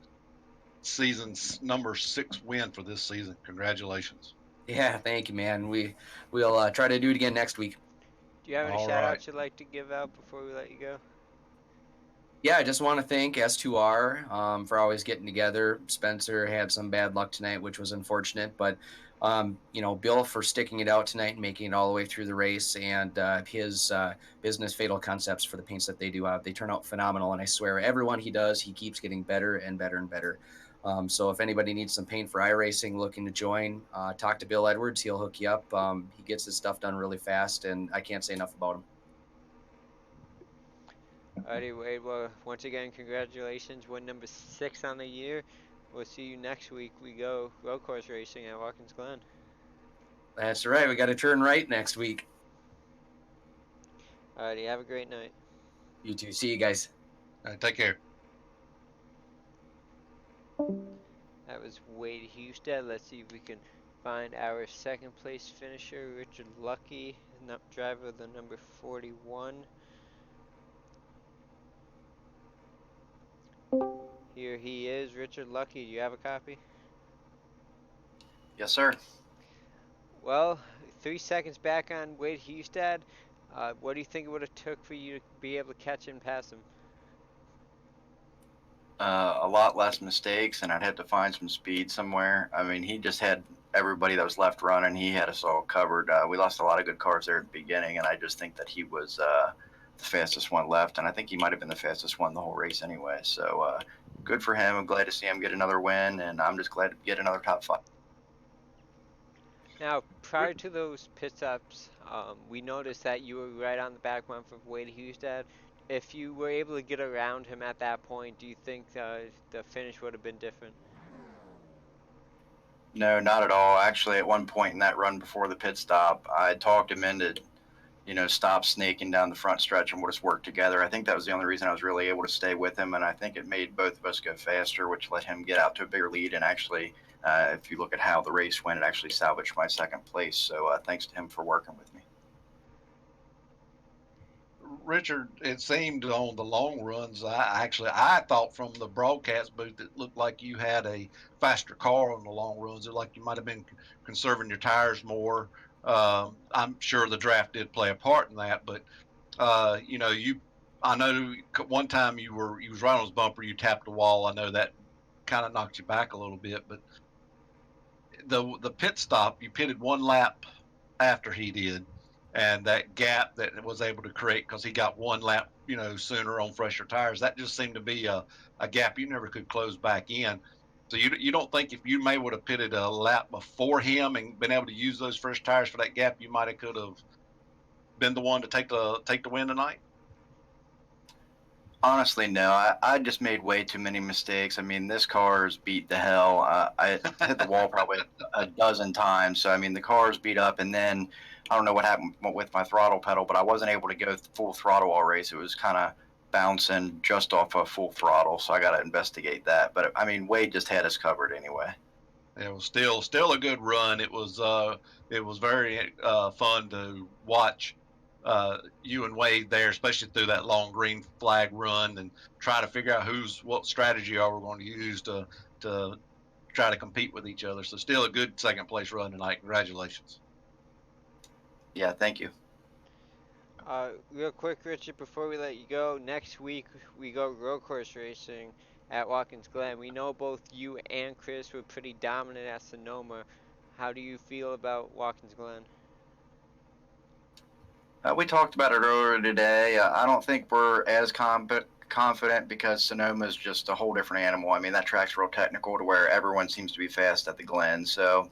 season's number 6 win for this season. Congratulations. Yeah, thank you, man. We'll try to do it again next week. Do you have any All shout right. outs you'd like to give out before we let you go? Yeah, I just want to thank S2R for always getting together. Spencer had some bad luck tonight, which was unfortunate, but Bill for sticking it out tonight and making it all the way through the race, and his business Fatal Concepts for the paints that they do out. They turn out phenomenal, and I swear everyone he does, he keeps getting better and better and better. So if anybody needs some paint for iRacing looking to join, talk to Bill Edwards. He'll hook you up. He gets his stuff done really fast, and I can't say enough about him. Alrighty, Wade. Well, once again, congratulations. Win number 6 on the year. We'll see you next week. We go road course racing at Watkins Glen. That's right. We got to turn right next week. Alrighty, have a great night. You too. See you guys. All right, take care. That was Wade Hustad. Let's see if we can find our second place finisher, Richard Lucky, driver of the number 41. Here he is, Richard Lucky. Do you have a copy? Yes, sir. Well, 3 seconds back on Wade Hustad. What do you think it would have took for you to be able to catch and pass him? a lot less mistakes, and I'd have to find some speed somewhere. I mean, he just had everybody that was left running. He had us all covered. We lost a lot of good cars there at the beginning, and I just think that he was the fastest one left, and I think he might have been the fastest one the whole race anyway. So good for him. I'm glad to see him get another win, and I'm just glad to get another top 5. Now, prior to those pit stops, we noticed that you were right on the back month of Wade Hustad. If you were able to get around him at that point, do you think the finish would have been different? No, not at all. Actually, at one point in that run before the pit stop, I talked him into, stop snaking down the front stretch and we'll just work together. I think that was the only reason I was really able to stay with him, and I think it made both of us go faster, which let him get out to a bigger lead. And actually, if you look at how the race went, it actually salvaged my second place. So thanks to him for working with me. Richard, it seemed on the long runs, I thought from the broadcast booth it looked like you had a faster car on the long runs. It like you might have been conserving your tires more. I'm sure the draft did play a part in that, but I know one time you was right on his bumper, you tapped the wall. I know that kind of knocked you back a little bit, but the pit stop, you pitted one lap after he did, and that gap that it was able to create because he got one lap, sooner on fresher tires, that just seemed to be a gap you never could close back in. So you don't think if you may would have pitted a lap before him and been able to use those fresh tires for that gap, you might have could have been the one to take the win tonight? Honestly, no. I just made way too many mistakes. I mean, this car's beat to hell. I hit the wall probably a dozen times. So, I mean, the car's beat up, and then I don't know what happened with my throttle pedal, but I wasn't able to go full throttle all race. It was kind of bouncing just off of full throttle, so I got to investigate that. But, I mean, Wade just had us covered anyway. It was still a good run. It was very fun to watch you and Wade there, especially through that long green flag run, and try to figure out what strategy are we going to use to try to compete with each other. So still a good second place run tonight. Congratulations. Yeah, thank you. Real quick, Richard, before we let you go, next week we go road course racing at Watkins Glen. We know both you and Chris were pretty dominant at Sonoma. How do you feel about Watkins Glen? We talked about it earlier today. I don't think we're as confident because Sonoma is just a whole different animal. I mean, that track's real technical to where everyone seems to be fast at the Glen. So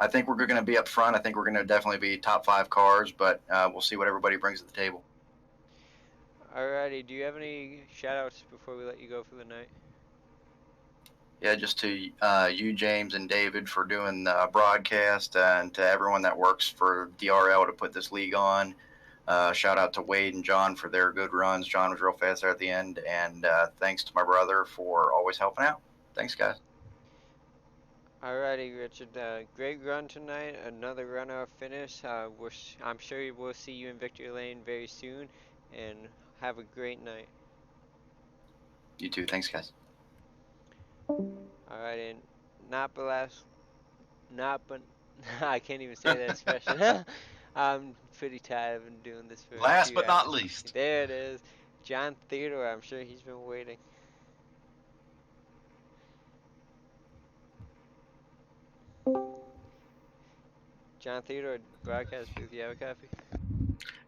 I think we're going to be up front. I think we're going to definitely be top 5 cars, but we'll see what everybody brings to the table. Alrighty, do you have any shout-outs before we let you go for the night? Yeah, just to you, James, and David for doing the broadcast, and to everyone that works for DRL to put this league on. Shout out to Wade and John for their good runs. John was real fast there at the end, and thanks to my brother for always helping out. Thanks, guys. Alrighty, Richard. Great run tonight. Another runner-up finish. I'm sure we'll see you in victory lane very soon, and have a great night. You too. Thanks, guys. Alright, and I can't even say that expression. I'm pretty tired of doing this for last but not least. There it is. John Theodore, I'm sure he's been waiting. John Theodore, broadcast booth, you have a copy?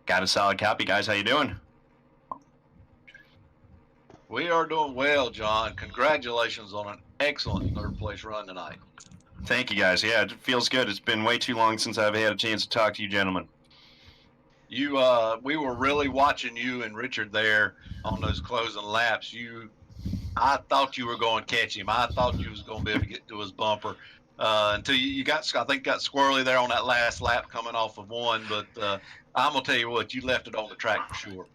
Got a solid copy, guys. How you doing? We are doing well, John. Congratulations on an excellent third place run tonight. Thank you, guys. Yeah, it feels good. It's been way too long since I've had a chance to talk to you gentlemen. We were really watching you and Richard there on those closing laps. I thought you were going to catch him. I thought you was going to be able to get to his bumper until you got squirrely there on that last lap coming off of one. But I'm going to tell you what, you left it on the track for sure.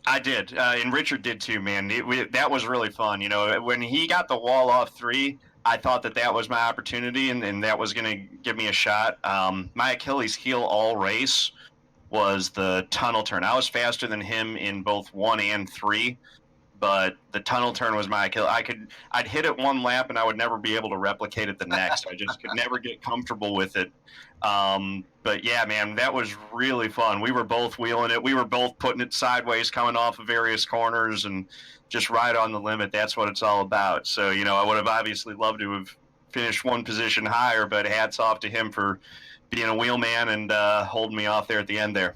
I did, and Richard did too, man. That was really fun. When he got the wall off 3, I thought that was my opportunity, and that was going to give me a shot. My Achilles heel all race was the tunnel turn. I was faster than him in both 1 and 3, but the tunnel turn was my Achilles. I'd hit it one lap and I would never be able to replicate it the next. I just could never get comfortable with it. But yeah, man, that was really fun. We were both wheeling it. We were both putting it sideways, coming off of various corners, and just right on the limit. That's what it's all about. So, you know, I would have obviously loved to have finished one position higher, but hats off to him for being a wheelman and holding me off there at the end there.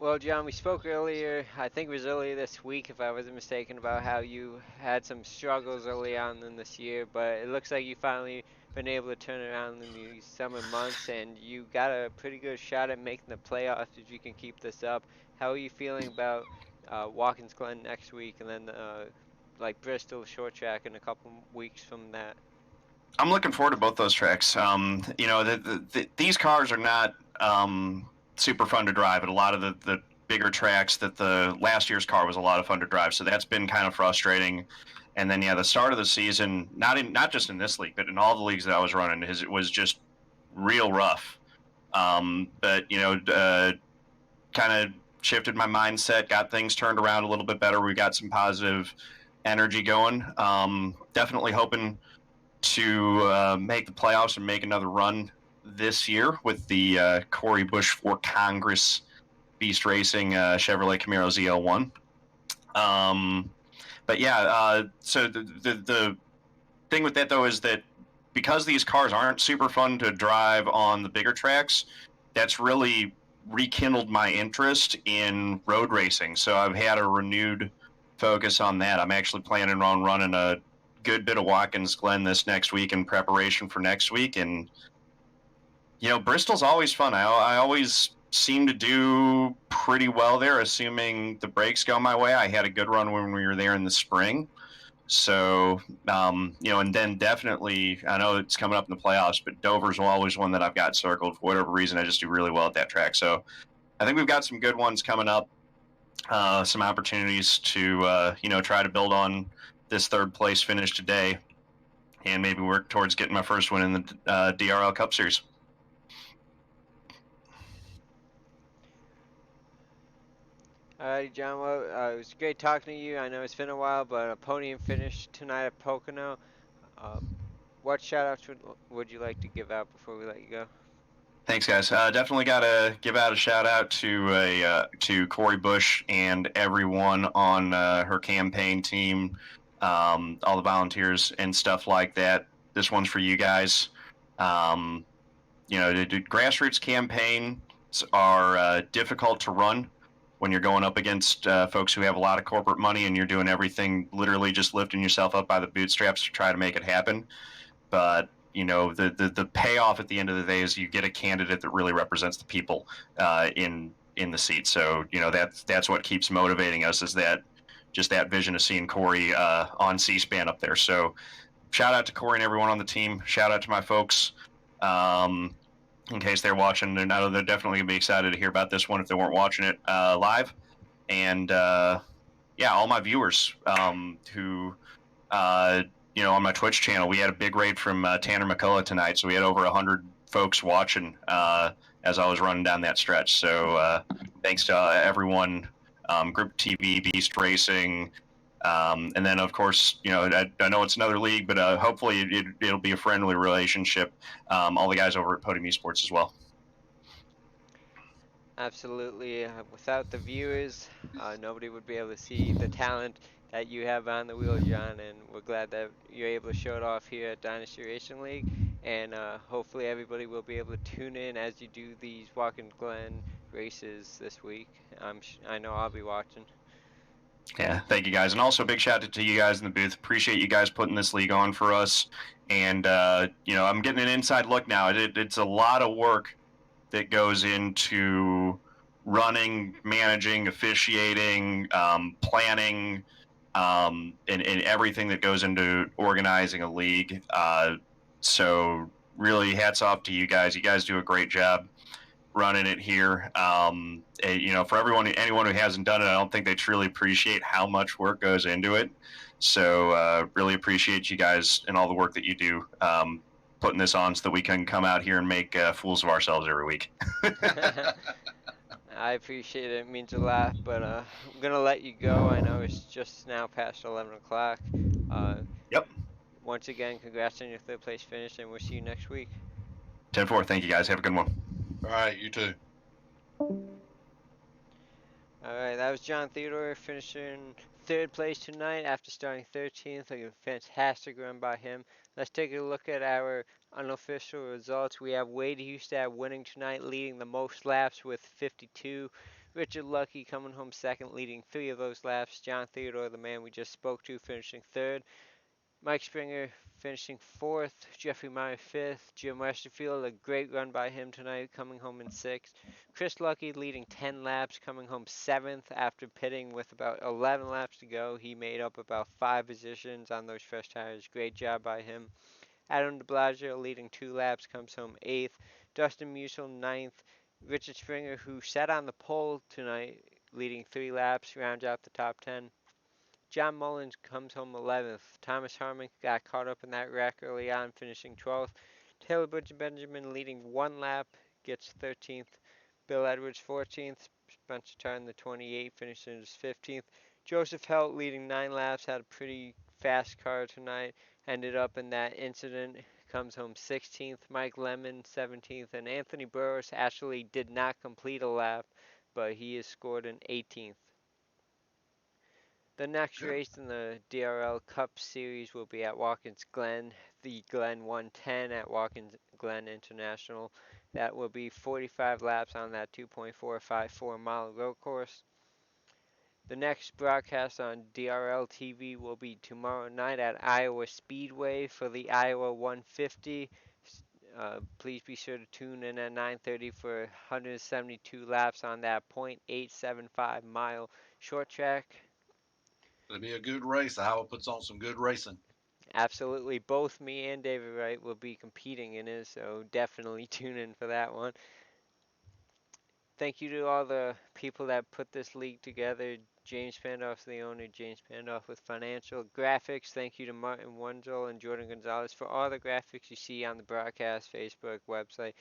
Well, John, we spoke earlier, I think it was earlier this week, if I wasn't mistaken, about how you had some struggles early on in this year, but it looks like you finally been able to turn it around in these summer months, and you got a pretty good shot at making the playoffs if you can keep this up. How are you feeling about Watkins Glen next week, and then like Bristol short track in a couple weeks from that? I'm looking forward to both those tracks. You know, these cars are not super fun to drive at a lot of the bigger tracks. That the last year's car was a lot of fun to drive, so that's been kind of frustrating. And then yeah, the start of the season, not just in this league, but in all the leagues that I was running, it was just real rough. But you know, kind of shifted my mindset, got things turned around a little bit better. We got some positive energy going. Definitely hoping to make the playoffs and make another run this year with the Corey Bush for Congress Beast Racing Chevrolet Camaro ZL1. But yeah, so the thing with that though is that because these cars aren't super fun to drive on the bigger tracks, that's really rekindled my interest in road racing. So I've had a renewed focus on that. I'm actually planning on running a good bit of Watkins Glen this next week in preparation for next week. And you know, Bristol's always fun. I always seem to do pretty well there, assuming the brakes go my way. I had a good run when we were there in the spring. So, you know, and then definitely, I know it's coming up in the playoffs, but Dover's always one that I've got circled. For whatever reason, I just do really well at that track. So I think we've got some good ones coming up, some opportunities to, you know, try to build on this third place finish today and maybe work towards getting my first win in the DRL Cup Series. Alrighty, John. Well, it was great talking to you. I know it's been a while, but a podium finish tonight at Pocono. What shout-outs would you like to give out before we let you go? Thanks, guys. Definitely got to give out a shout-out to Corey Bush and everyone on her campaign team, all the volunteers and stuff like that. This one's for you guys. You know, the grassroots campaigns are difficult to run when you're going up against folks who have a lot of corporate money and you're doing everything, literally just lifting yourself up by the bootstraps to try to make it happen. But, you know, the payoff at the end of the day is you get a candidate that really represents the people in the seat. So, you know, that's what keeps motivating us, is that just that vision of seeing Corey on C-SPAN up there. So shout out to Corey and everyone on the team. Shout out to my folks. In case they're watching, I know they're definitely going to be excited to hear about this one if they weren't watching it live. And, yeah, all my viewers who, you know, on my Twitch channel, we had a big raid from Tanner McCullough tonight. So we had over 100 folks watching as I was running down that stretch. So thanks to everyone, Group TV, Beast Racing, and then, of course, you know, I know it's another league, but hopefully it'll be a friendly relationship. All the guys over at Podium Esports as well. Absolutely. Without the viewers, nobody would be able to see the talent that you have on the wheel, John, and we're glad that you're able to show it off here at Dynasty Racing League. And hopefully everybody will be able to tune in as you do these Watkins Glen races this week. I know I'll be watching. Yeah, thank you guys. And also big shout out to you guys in the booth. Appreciate you guys putting this league on for us. And, you know, I'm getting an inside look now. It's a lot of work that goes into running, managing, officiating, planning, and everything that goes into organizing a league. So really hats off to you guys. You guys do a great job running it here. You know, for anyone who hasn't done it, I don't think they truly appreciate how much work goes into it. So really appreciate you guys and all the work that you do putting this on so that we can come out here and make fools of ourselves every week. I appreciate it. It means a lot, but I'm gonna let you go. I know it's just now past 11 o'clock. Uh, Yep. Once again, congrats on your third place finish, and we'll see you next week. 10-4. Thank you guys. Have a good one. All right, you too. All right, that was John Theodore finishing third place tonight after starting 13th. A fantastic run by him. Let's take a look at our unofficial results. We have Wade Hustad winning tonight, leading the most laps with 52. Richard Lucky coming home second, leading 3 of those laps. John Theodore, the man we just spoke to, finishing third. Mike Springer finishing fourth, Jeffrey Meyer fifth, Jim Westerfield, a great run by him tonight, coming home in sixth. Chris Lucky leading 10 laps, coming home seventh after pitting with about 11 laps to go. He made up about 5 positions on those fresh tires. Great job by him. Adam DeBlasio leading 2 laps, comes home eighth. Dustin Musil ninth. Richard Springer, who sat on the pole tonight, leading 3 laps, rounds out the top 10. John Mullins comes home 11th. Thomas Harmon got caught up in that wreck early on, finishing 12th. Taylor Butcher Benjamin leading 1 lap, gets 13th. Bill Edwards 14th. Spencer Tarn, the 28, finishes 15th. Joseph Helt leading 9 laps, had a pretty fast car tonight. Ended up in that incident, comes home 16th. Mike Lemon 17th. And Anthony Burris actually did not complete a lap, but he is scored an 18th. The next Good. race in the DRL Cup Series will be at Watkins Glen, the Glen 110 at Watkins Glen International. That will be 45 laps on that 2.454 mile road course. The next broadcast on DRL TV will be tomorrow night at Iowa Speedway for the Iowa 150. Please be sure to tune in at 9:30 for 172 laps on that .875 mile short track. It'll be a good race. Iowa puts on some good racing. Absolutely. Both me and David Wright will be competing in it, so definitely tune in for that one. Thank you to all the people that put this league together. James Pandoff's the owner, James Pandoff with financial graphics. Thank you to Martin Wunzel and Jordan Gonzalez for all the graphics you see on the broadcast, Facebook, website.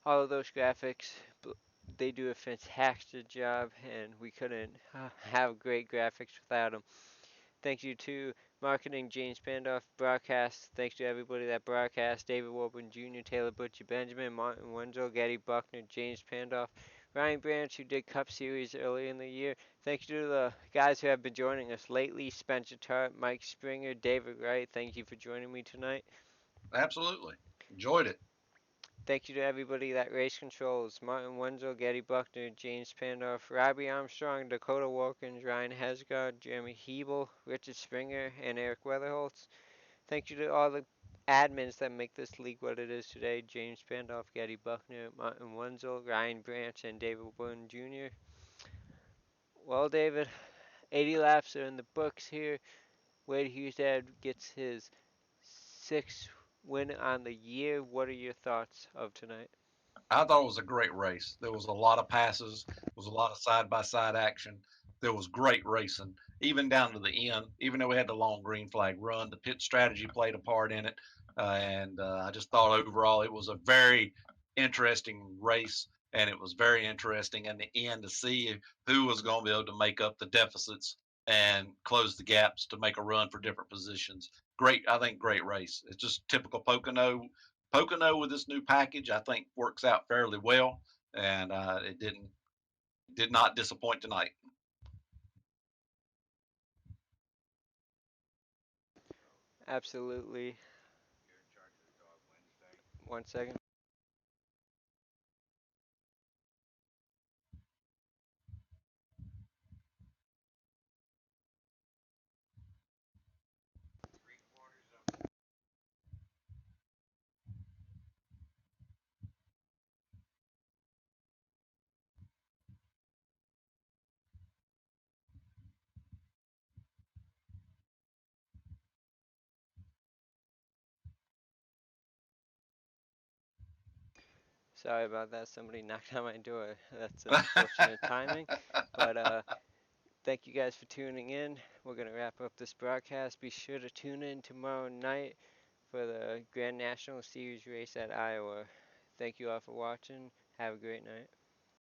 All of those graphics, they do a fantastic job, and we couldn't have great graphics without them. Thank you to Marketing James Pandoff, Broadcast. Thanks to everybody that broadcast. David Wilburn Jr., Taylor Butcher Benjamin, Martin Wenzel, Getty Buckner, James Pandoff, Ryan Branch, who did Cup Series early in the year. Thank you to the guys who have been joining us lately. Spencer Tart, Mike Springer, David Wright. Thank you for joining me tonight. Absolutely. Enjoyed it. Thank you to everybody that race controls. Martin Wenzel, Getty Buckner, James Pandoff, Robbie Armstrong, Dakota Wilkins, Ryan Hesgard, Jeremy Hebel, Richard Springer, and Eric Weatherholtz. Thank you to all the admins that make this league what it is today. James Pandoff, Getty Buckner, Martin Wenzel, Ryan Branch, and David Boone Jr. Well, David, 80 laps are in the books here. Wade Hustad gets his 6th win on the year. What are your thoughts of tonight? I thought it was a great race. There was a lot of passes. There was a lot of side by side action. There was great racing, even down to the end. Even though we had the long green flag run, the pit strategy played a part in it. And I just thought overall it was a very interesting race. And it was very interesting in the end to see who was going to be able to make up the deficits and close the gaps to make a run for different positions. Great, I think, great race. It's just typical Pocono with this new package, I think works out fairly well, and it did not disappoint tonight. Absolutely. 1 second. Sorry about that. Somebody knocked on my door. That's unfortunate timing. But thank you guys for tuning in. We're going to wrap up this broadcast. Be sure to tune in tomorrow night for the Grand National Series race at Iowa. Thank you all for watching. Have a great night.